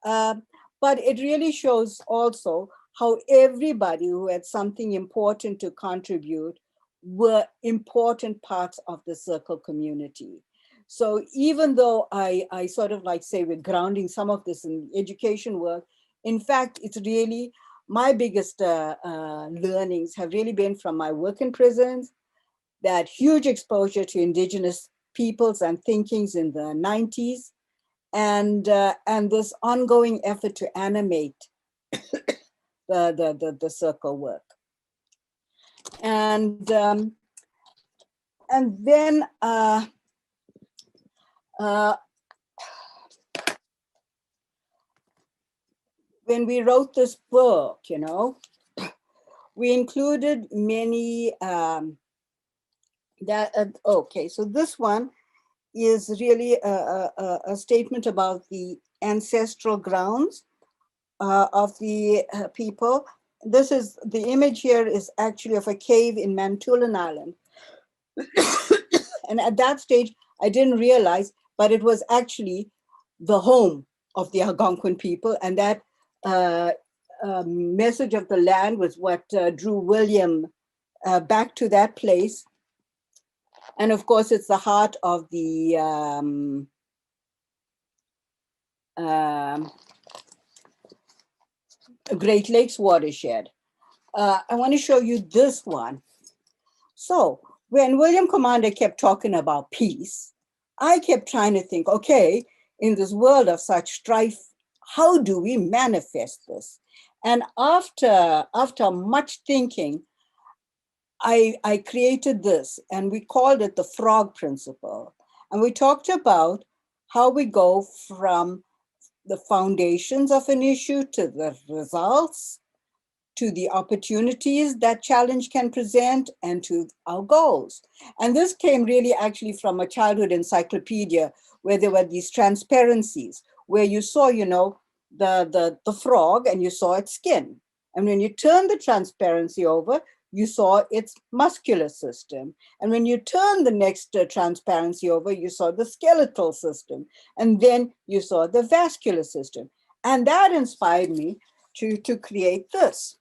But it really shows also how everybody who had something important to contribute were important parts of the circle community. So even though I sort of like say we're grounding some of this in education work, in fact, it's really my biggest learnings have really been from my work in prisons that huge exposure to indigenous peoples and thinkings in the 90s, and this ongoing effort to animate the circle work. And then when we wrote this book, you know, we included many okay, so this one is really a statement about the ancestral grounds of the people. This is, the image here is actually of a cave in Mantulan Island. And at that stage, I didn't realize, but it was actually the home of the Algonquin people. And that message of the land was what drew William back to that place. And of course, it's the heart of the Great Lakes watershed. I want to show you this one. So when William Commanda kept talking about peace, I kept trying to think, okay, in this world of such strife, how do we manifest this? And after much thinking, I created this, and we called it the frog principle. And we talked about how we go from the foundations of an issue to the results, to the opportunities that challenge can present, and to our goals. And this came really actually from a childhood encyclopedia where there were these transparencies, where you saw, you know, the frog and you saw its skin. And when you turn the transparency over, you saw its muscular system. And when you turn the next transparency over, you saw the skeletal system. And then you saw the vascular system. And that inspired me to create this.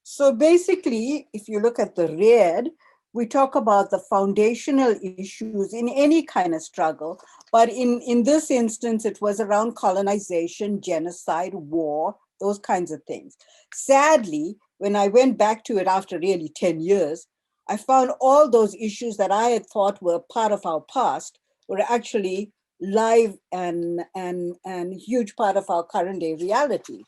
So basically, if you look at the red, we talk about the foundational issues in any kind of struggle. But in this instance, it was around colonization, genocide, war, those kinds of things. Sadly, when I went back to it after really 10 years, I found all those issues that I had thought were part of our past were actually live and huge part of our current day reality.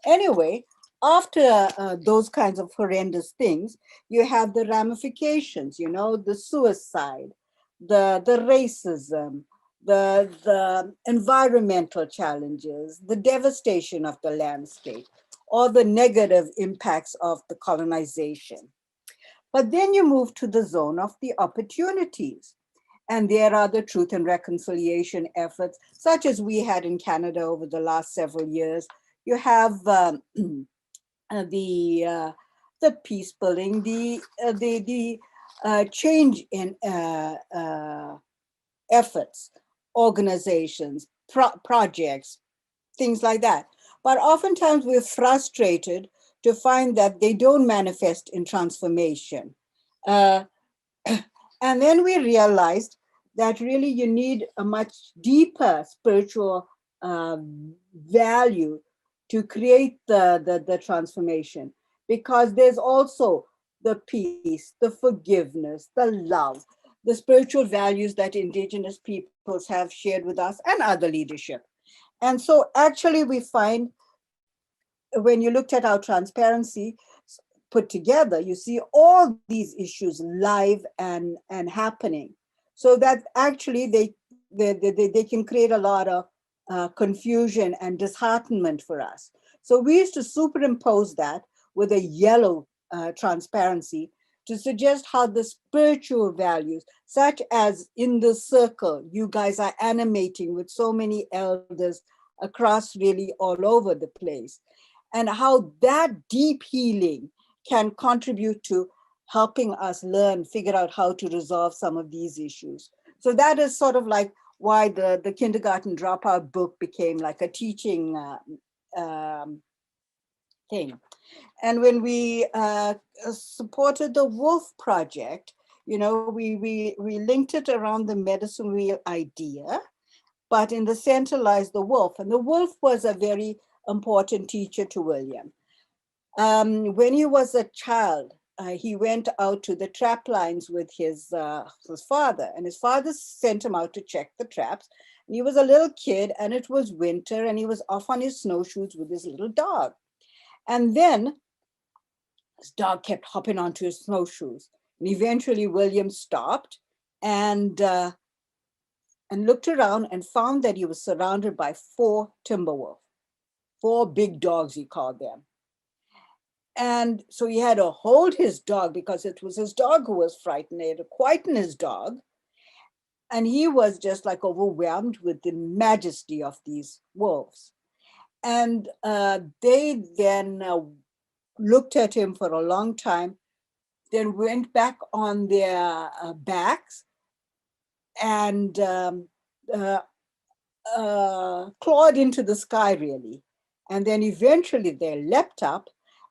Anyway, after those kinds of horrendous things, you have the ramifications, you know, the suicide, the racism, the environmental challenges, the devastation of the landscape, or the negative impacts of the colonization. But then you move to the zone of the opportunities. And there are the truth and reconciliation efforts, such as we had in Canada over the last several years. You have the peace building, the change in efforts, organizations, projects, things like that. But oftentimes we're frustrated to find that they don't manifest in transformation. And then we realized that really you need a much deeper spiritual value to create the transformation, because there's also the peace, the forgiveness, the love, the spiritual values that Indigenous peoples have shared with us and other leadership. And so actually we find when you looked at our transparency put together, you see all these issues live and happening, so that actually they can create a lot of confusion and disheartenment for us. So we used to superimpose that with a yellow transparency to suggest how the spiritual values, such as in the circle, you guys are animating with so many elders across really all over the place, and how that deep healing can contribute to helping us learn, figure out how to resolve some of these issues. So that is sort of like why the kindergarten dropout book became like a teaching thing. And when we supported the Wolf Project, you know, we linked it around the medicine wheel idea, but in the center lies the wolf. And the wolf was a very important teacher to William. When he was a child, he went out to the trap lines with his father, and his father sent him out to check the traps. And he was a little kid, and it was winter, and he was off on his snowshoes with his little dog. And then his dog kept hopping onto his snowshoes. And eventually William stopped and looked around and found that he was surrounded by 4 timber wolves, 4 big dogs, he called them. And so he had to hold his dog because it was his dog who was frightened. He had to quieten his dog. And he was just like overwhelmed with the majesty of these wolves. And they then looked at him for a long time, then went back on their backs and clawed into the sky, really. And then eventually they leapt up,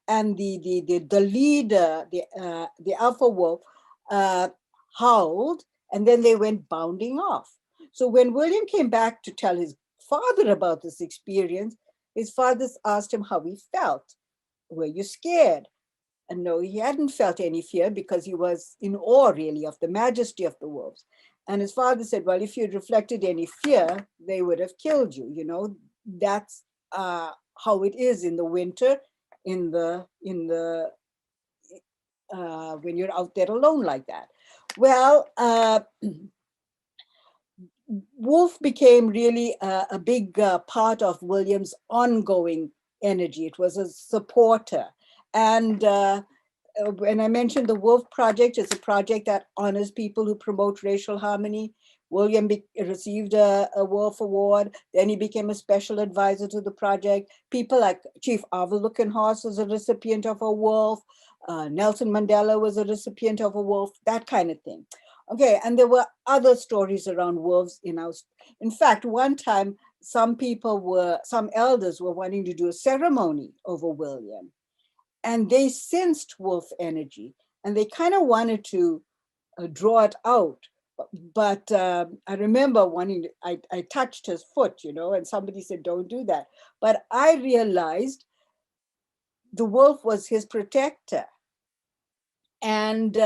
and the leader, the alpha wolf, howled, and then they went bounding off. So when William came back to tell his father about this experience, his father asked him how he felt. Were you scared? And no, he hadn't felt any fear because he was in awe, really, of the majesty of the wolves. And his father said, well, if you'd reflected any fear, they would have killed you. You know, that's how it is in the winter, when you're out there alone like that. Well, wolf became really a big part of William's ongoing energy. It was a supporter. And when I mentioned the Wolf Project, it's a project that honors people who promote racial harmony. William received a Wolf Award. Then he became a special advisor to the project. People like Chief Avalokitenhorse was a recipient of a wolf. Nelson Mandela was a recipient of a wolf, that kind of thing. Okay, and there were other stories around wolves in our. In fact, one time, some elders were wanting to do a ceremony over William, and they sensed wolf energy, and they kind of wanted to draw it out. But I remember I touched his foot, you know, and somebody said, don't do that. But I realized the wolf was his protector. And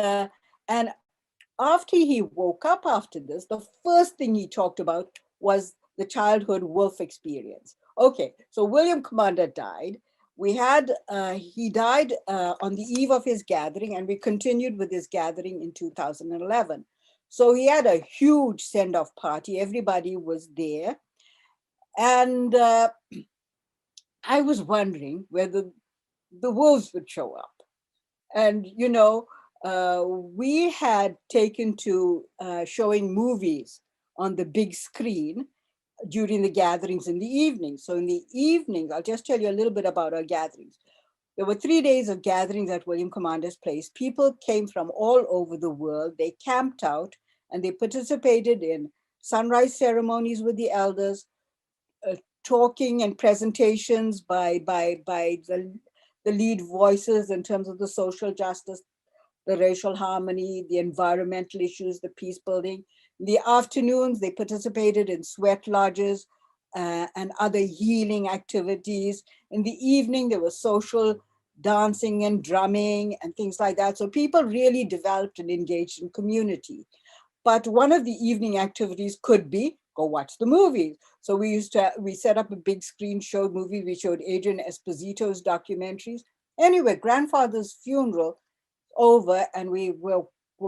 after he woke up after this, the first thing he talked about was the childhood wolf experience. Okay, so William Commanda died. He died on the eve of his gathering, and we continued with his gathering in 2011. So he had a huge send-off party. Everybody was there. And I was wondering whether the wolves would show up. And, you know, we had taken to showing movies on the big screen during the gatherings in the evening. So in the evening, I'll just tell you a little bit about our gatherings. There were 3 days of gatherings at William Commanda's place. People came from all over the world. They camped out and they participated in sunrise ceremonies with the elders, talking and presentations by the lead voices in terms of the social justice, the racial harmony, the environmental issues, the peace building. In the afternoons, they participated in sweat lodges and other healing activities. In the evening, there was social dancing and drumming and things like that. So people really developed and engaged in community. But one of the evening activities could be go watch the movies. So we set up a big screen, showed movies. We showed Adrian Esposito's documentaries. Anyway, grandfather's funeral over, and we were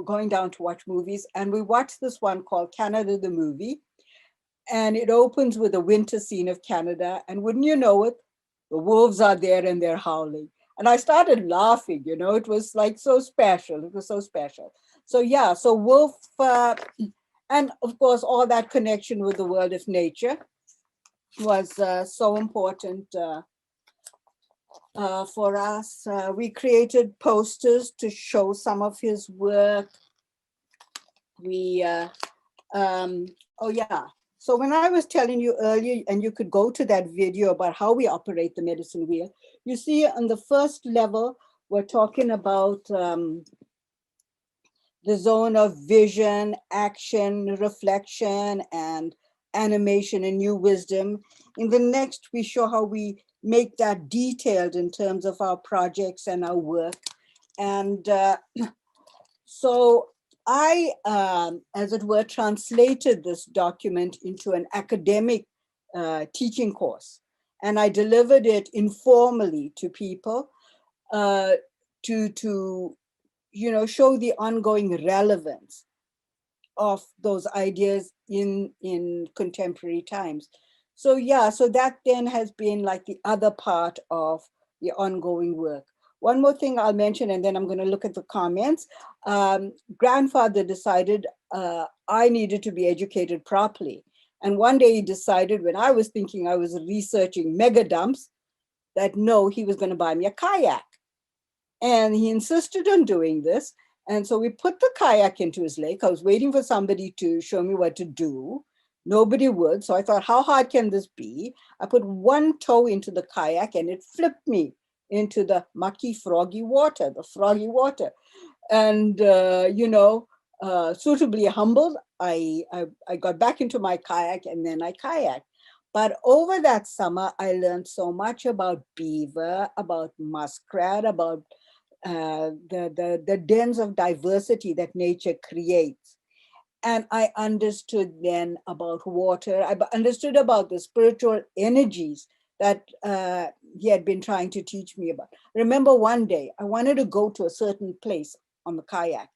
going down to watch movies, and we watched this one called Canada the Movie, and it opens with a winter scene of Canada, and wouldn't you know it, the wolves are there and they're howling. And I started laughing, you know, it was like so special. It was so special. So yeah, so wolf, and of course, all that connection with the world of nature was so important for us. We created posters to show some of his work. Oh yeah, so when I was telling you earlier, and you could go to that video about how we operate the medicine wheel, you see on the first level, we're talking about the zone of vision, action, reflection, and animation and new wisdom. In the next, we show how we make that detailed in terms of our projects and our work. And so I, as it were, translated this document into an academic teaching course. And I delivered it informally to people to show the ongoing relevance of those ideas in contemporary times. So yeah, so that then has been like the other part of the ongoing work. One more thing I'll mention, and then I'm going to look at the comments. Grandfather decided I needed to be educated properly. And one day he decided, when I was thinking I was researching mega dumps, that no, he was going to buy me a kayak. And he insisted on doing this. And so we put the kayak into his lake. I was waiting for somebody to show me what to do. Nobody would. So I thought, how hard can this be? I put one toe into the kayak and it flipped me into the mucky, froggy water, the froggy water. And, suitably humbled, I got back into my kayak and then I kayaked. But over that summer, I learned so much about beaver, about muskrat, about the dens of diversity that nature creates. And I understood then about water. I understood about the spiritual energies that he had been trying to teach me about. Remember one day, I wanted to go to a certain place on the kayak,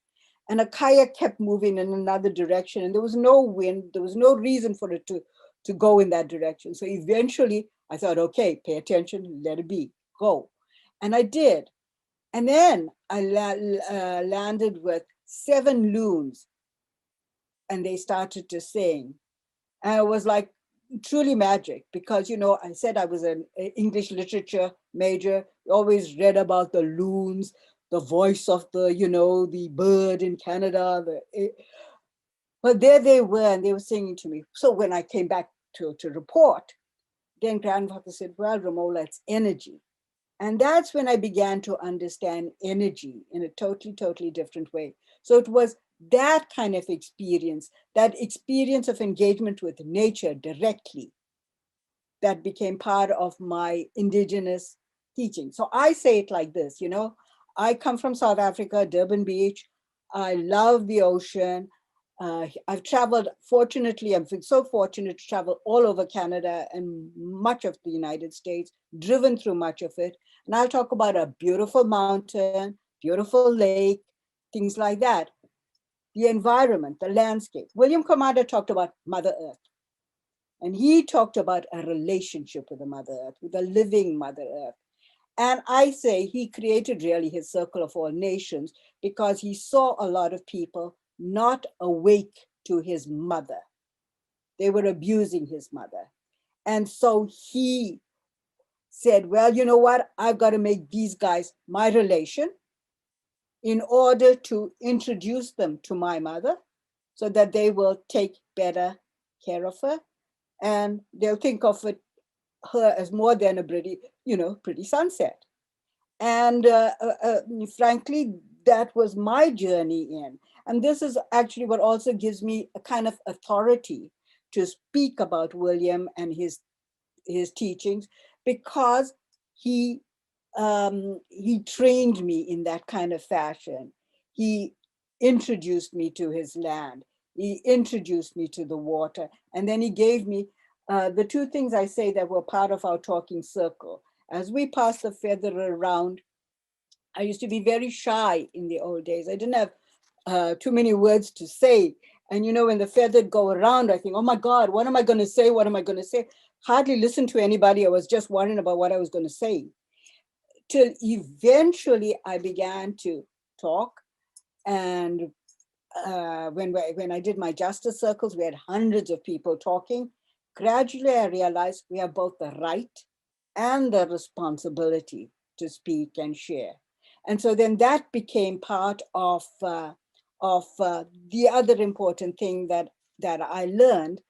and a kayak kept moving in another direction, and there was no wind, there was no reason for it to go in that direction. So eventually I thought, okay, pay attention, let it be, go. And I did. And then I landed with 7 loons and they started to sing. And it was like truly magic because, I said I was an English literature major, always read about the loons, the voice of the bird in Canada. But there they were and they were singing to me. So when I came back to report, then grandfather said, well, Romola, it's energy. And that's when I began to understand energy in a totally, totally different way. So it was that kind of experience, that experience of engagement with nature directly, that became part of my indigenous teaching. So I say it like this, I come from South Africa, Durban Beach. I love the ocean. I've traveled, fortunately, I'm so fortunate to travel all over Canada and much of the United States, driven through much of it. And I'll talk about a beautiful mountain, beautiful lake, things like that. The environment, the landscape. William Commanda talked about Mother Earth. And he talked about a relationship with the Mother Earth, with a living Mother Earth. And I say he created really his circle of all nations because he saw a lot of people not awake to his mother. They were abusing his mother. And so he said, well, you know what? I've got to make these guys my relation in order to introduce them to my mother so that they will take better care of her. And they'll think of her as more than a pretty sunset. And frankly, that was my journey in. And this is actually what also gives me a kind of authority to speak about William and his teachings, because he trained me in that kind of fashion. He introduced me to his land. He introduced me to the water. And then he gave me the 2 things I say that were part of our talking circle. As we passed the feather around, I used to be very shy in the old days. I didn't have too many words to say. And when the feather go around, I think, oh my God, what am I going to say? What am I going to say? Hardly listen to anybody. I was just worrying about what I was going to say. Till eventually I began to talk. And when I did my justice circles, we had hundreds of people talking. Gradually, I realized we have both the right and the responsibility to speak and share. And so then that became part of the other important thing that I learned.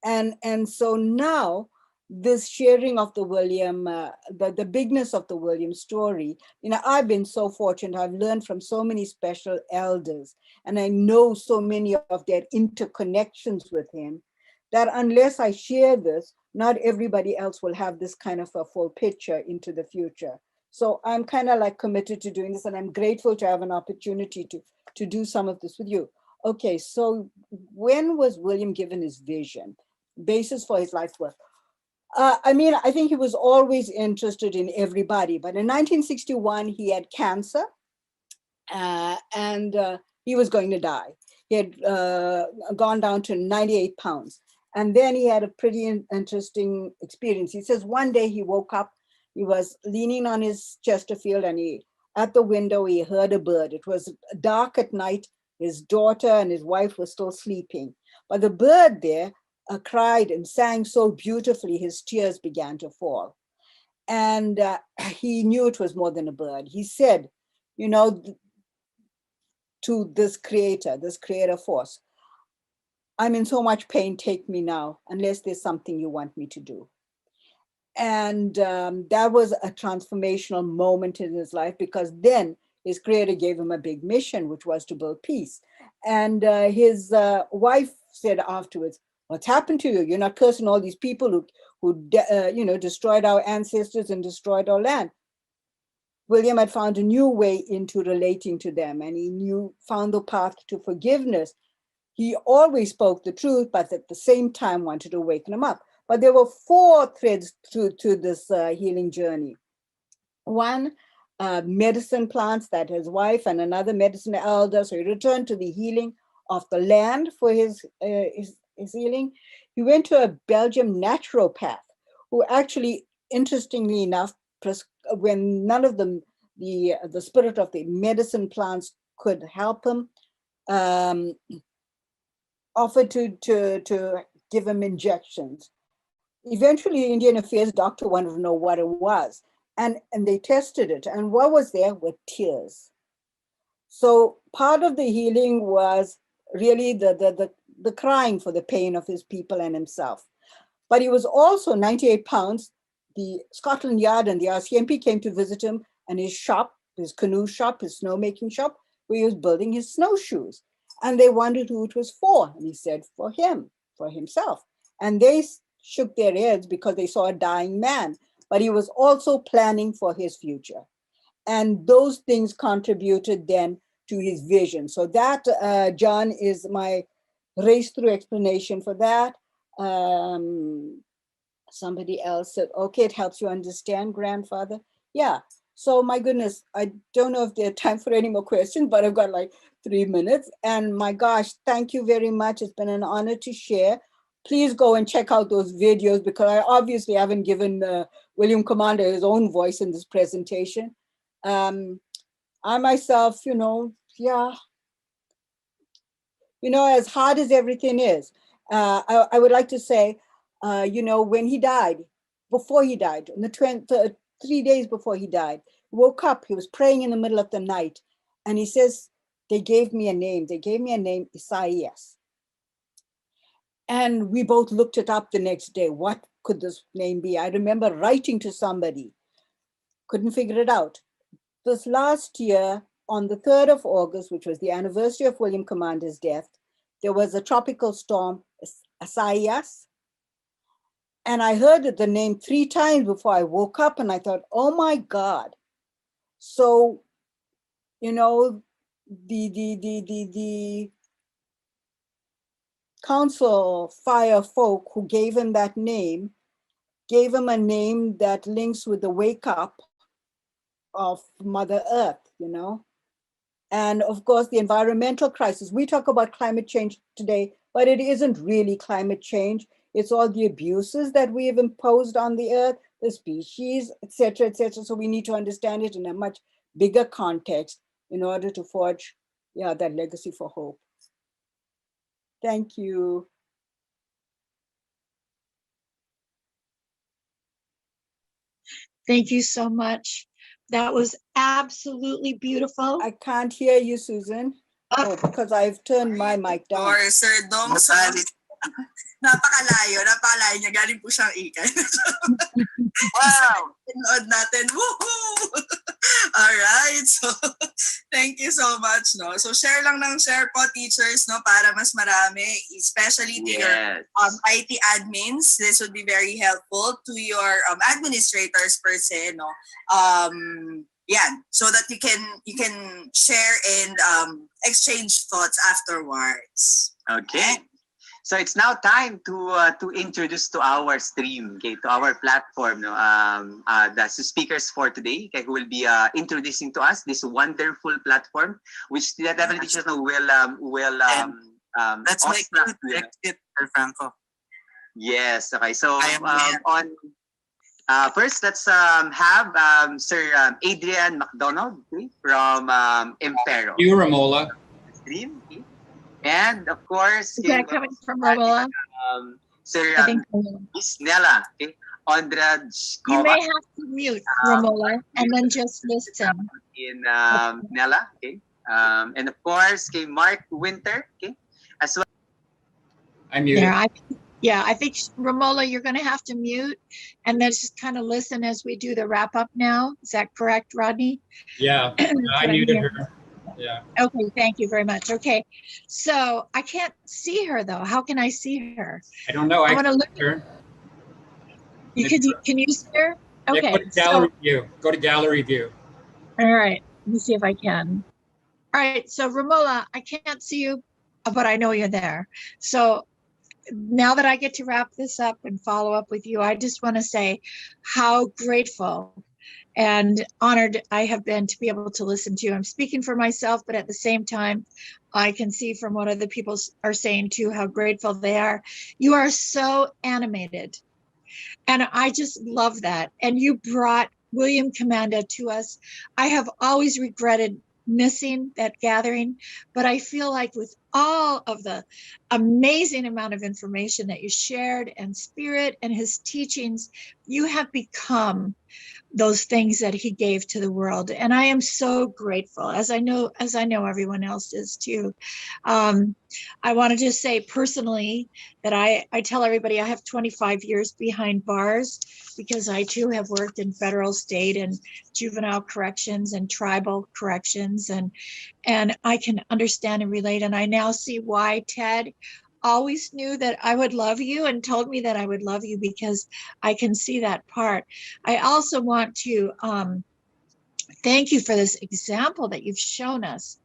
And so now this sharing of the William, the bigness of the William story, I've been so fortunate. I've learned from so many special elders, and I know so many of their interconnections with him, that unless I share this, not everybody else will have this kind of a full picture into the future. So I'm kind of like committed to doing this, and I'm grateful to have an opportunity to do some of this with you. Okay, so when was William given his vision, basis for his life work? I mean, I think he was always interested in everybody, but in 1961, he had cancer and he was going to die. He had gone down to 98 pounds. And then he had a pretty interesting experience. He says one day he woke up, he was leaning on his Chesterfield, and at the window, he heard a bird. It was dark at night. His daughter and his wife were still sleeping. But the bird there cried and sang so beautifully, his tears began to fall. And he knew it was more than a bird. He said, you know, to this creator force, I'm in so much pain, take me now, unless there's something you want me to do. And that was a transformational moment in his life, because then his creator gave him a big mission, which was to build peace. And his wife said afterwards, what's happened to you? You're not cursing all these people who destroyed our ancestors and destroyed our land. William had found a new way into relating to them, and he found the path to forgiveness. He always spoke the truth, but at the same time wanted to waken them up. But there were 4 threads to this healing journey. One, medicine plants that his wife, and another medicine elder. So he returned to the healing of the land for his healing. He went to a Belgian naturopath who actually, interestingly enough, when none of them, the spirit of the medicine plants could help him, offered to give him injections. Eventually, Indian Affairs doctor wanted to know what it was, and they tested it, and what was there were tears. So part of the healing was really the crying for the pain of his people and himself. But he was also 98 pounds. The Scotland Yard and the RCMP came to visit him, and his shop, his canoe shop, his snowmaking shop, where he was building his snowshoes. And they wondered who it was for. And he said, for him, for himself. And they shook their heads because they saw a dying man. But he was also planning for his future. And those things contributed then to his vision. So that, John, is my race through explanation for that. Somebody else said, okay, it helps you understand, grandfather. Yeah. So my goodness, I don't know if there's time for any more questions, but I've got like 3 minutes. And my gosh, thank you very much. It's been an honor to share. Please go and check out those videos, because I obviously haven't given William Commanda his own voice in this presentation. I myself, as hard as everything is, I would like to say, when he died, before he died, in the 3 days before he died, woke up, he was praying in the middle of the night, and he says, they gave me a name. They gave me a name, Isaias. And we both looked it up the next day. What could this name be? I remember writing to somebody, couldn't figure it out. This last year, on the 3rd of August, which was the anniversary of William Commanda's death, there was a tropical storm, Isaias. And I heard the name 3 times before I woke up, and I thought, oh my God. So, the council fire folk who gave him that name, gave him a name that links with the wake up of Mother Earth, And of course, the environmental crisis. We talk about climate change today, but it isn't really climate change. It's all the abuses that we have imposed on the earth, the species, et cetera, et cetera. So we need to understand it in a much bigger context in order to forge, that legacy for hope. Thank you.
Thank you so much. That was absolutely beautiful.
I can't hear you, Susan. Oh, because I've turned my mic down.
Or Sir Dong, napakalayo niya. Galing po siyang ikay. Wow! Pinood natin. Woohoo! All right. So,
Thank you so much, no? So share lang ng share po, teachers, no, para mas marami, especially to your
Yes.
IT admins. This would be very helpful to your administrators per se, no. Yeah, so that you can share and exchange thoughts afterwards.
Okay. So it's now time to introduce to our stream, okay, to our platform, no, the speakers for today, okay, who will be introducing to us this wonderful platform, which definitely teachers know will
That's my
awestruck with.
exit, Sir Franco.
Yes. Okay. So
I am
first, let's have Sir Adrian McDonald, okay, from Impero.
You, Romola.
Stream, okay. And of course,
Is that coming from Romola?
Sir
I think
Miss Nella, okay, Ondrad
you may have to mute Romola and then just listen.
in Nella, okay, and of course, okay, Mark Winter, okay, as well.
I'm muted.
There, I think Romola, you're going to have to mute and then just kind of listen as we do the wrap up now. Is that correct, Rodney?
Yeah, I muted her. Yeah.
Okay, thank you very much. Okay, so I can't see her though. How can I see her?
I don't know.
I want to look
at her.
Can you see her?
Yeah,
Okay.
go to gallery view. Go to gallery view.
All right. Let me see if I can. All right. So Romola, I can't see you, but I know you're there. So now that I get to wrap this up and follow up with you, I just want to say how grateful and honored I have been to be able to listen to you. I'm speaking for myself, but at the same time, I can see from what other people are saying too, how grateful they are. You are so animated. And I just love that. And you brought William Commanda to us. I have always regretted missing that gathering, but I feel like with all of the amazing amount of information that you shared and spirit and his teachings, you have become those things that he gave to the world. And I am so grateful, as I know everyone else is too. I want to just say personally that I tell everybody I have 25 years behind bars because I too have worked in federal, state, and juvenile corrections and tribal corrections. And I can understand and relate. And I now see why Ted always knew that I would love you and told me that I would love you, because I can see that part. I also want to thank you for this example that you've shown us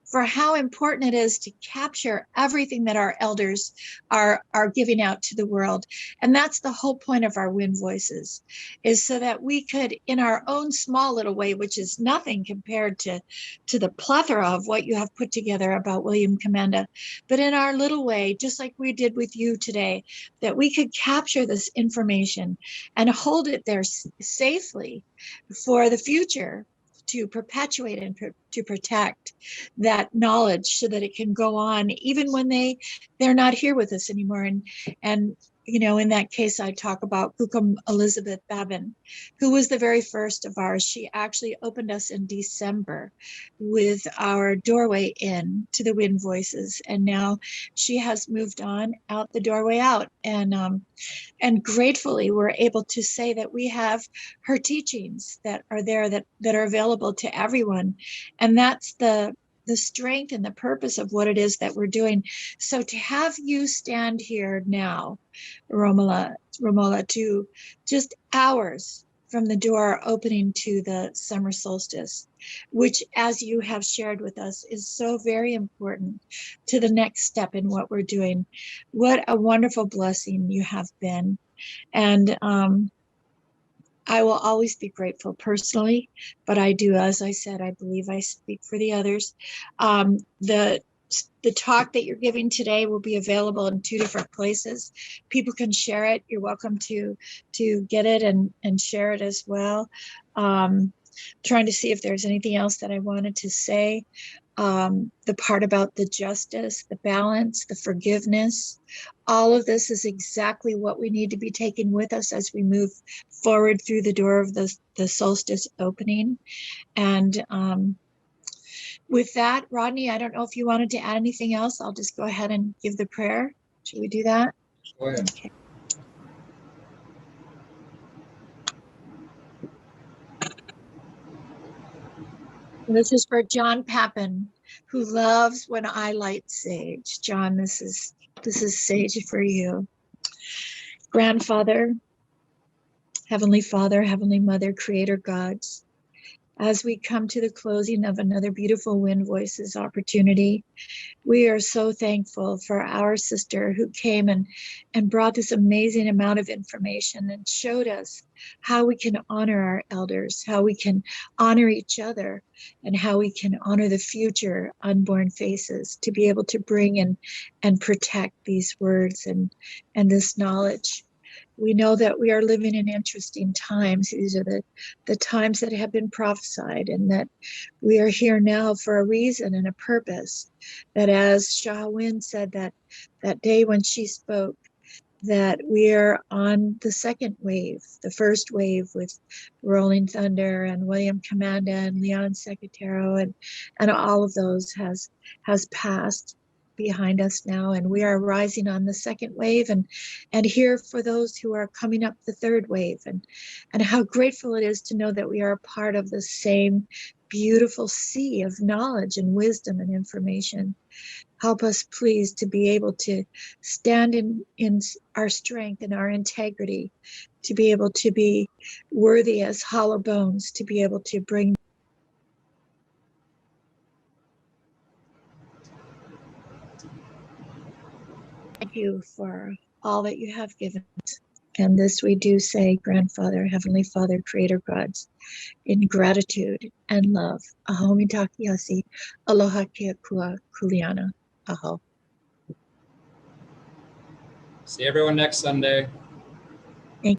for how important it is to capture everything that our elders are giving out to the world. And that's the whole point of our Wind Voices, is so that we could, in our own small little way, which is nothing compared to the plethora of what you have put together about William Commanda, but in our little way, just like we did with you today, that we could capture this information and hold it there safely for the future, to perpetuate and to protect that knowledge so that it can go on even when they're not here with us anymore. And you know, in that case, I talk about Kukum Elizabeth Babin, who was the very first of ours. She actually opened us in December with our doorway in to the Wind Voices. And now she has moved on out the doorway out. And gratefully, we're able to say that we have her teachings that are there, that are available to everyone. And that's the strength and the purpose of what it is that we're doing. So to have you stand here now, Romola, to just hours from the door opening to the summer solstice, which, as you have shared with us, is so very important to the next step in what we're doing. What a wonderful blessing you have been. And I will always be grateful personally, but I do, as I said, I believe I speak for the others. The talk that you're giving today will be available in 2 different places. People can share it. You're welcome to get it and share it as well. Trying to see if there's anything else that I wanted to say. The part about the justice, the balance, the forgiveness, all of this is exactly what we need to be taking with us as we move forward through the door of the solstice opening. And with that, Rodney, I don't know if you wanted to add anything else. I'll just go ahead and give the prayer. Should we do that?
Go ahead.
Okay. This is for John Pappin, who loves when I light sage. John, this is sage for you. Grandfather, Heavenly Father, Heavenly Mother, Creator Gods, as we come to the closing of another beautiful Wind Voices opportunity, we are so thankful for our sister who came and brought this amazing amount of information and showed us how we can honor our elders, how we can honor each other, and how we can honor the future unborn faces to be able to bring in and protect these words and this knowledge. We know that we are living in interesting times. These are the times that have been prophesied, and that we are here now for a reason and a purpose. That, as Shahwin said that day when she spoke, that we are on the second wave. The first wave with Rolling Thunder and William Commanda and Leon Secretero and all of those has passed behind us now, and we are rising on the second wave and here for those who are coming up the third wave, and how grateful it is to know that we are a part of the same beautiful sea of knowledge and wisdom and information. Help us, please, to be able to stand in our strength and our integrity, to be able to be worthy as hollow bones, to be able to bring. Thank you for all that you have given us. And this we do say, Grandfather, Heavenly Father, Creator Gods, in gratitude and love. Aho mitaki hasi, aloha kia kua kuleana. Aho.
See everyone next Sunday.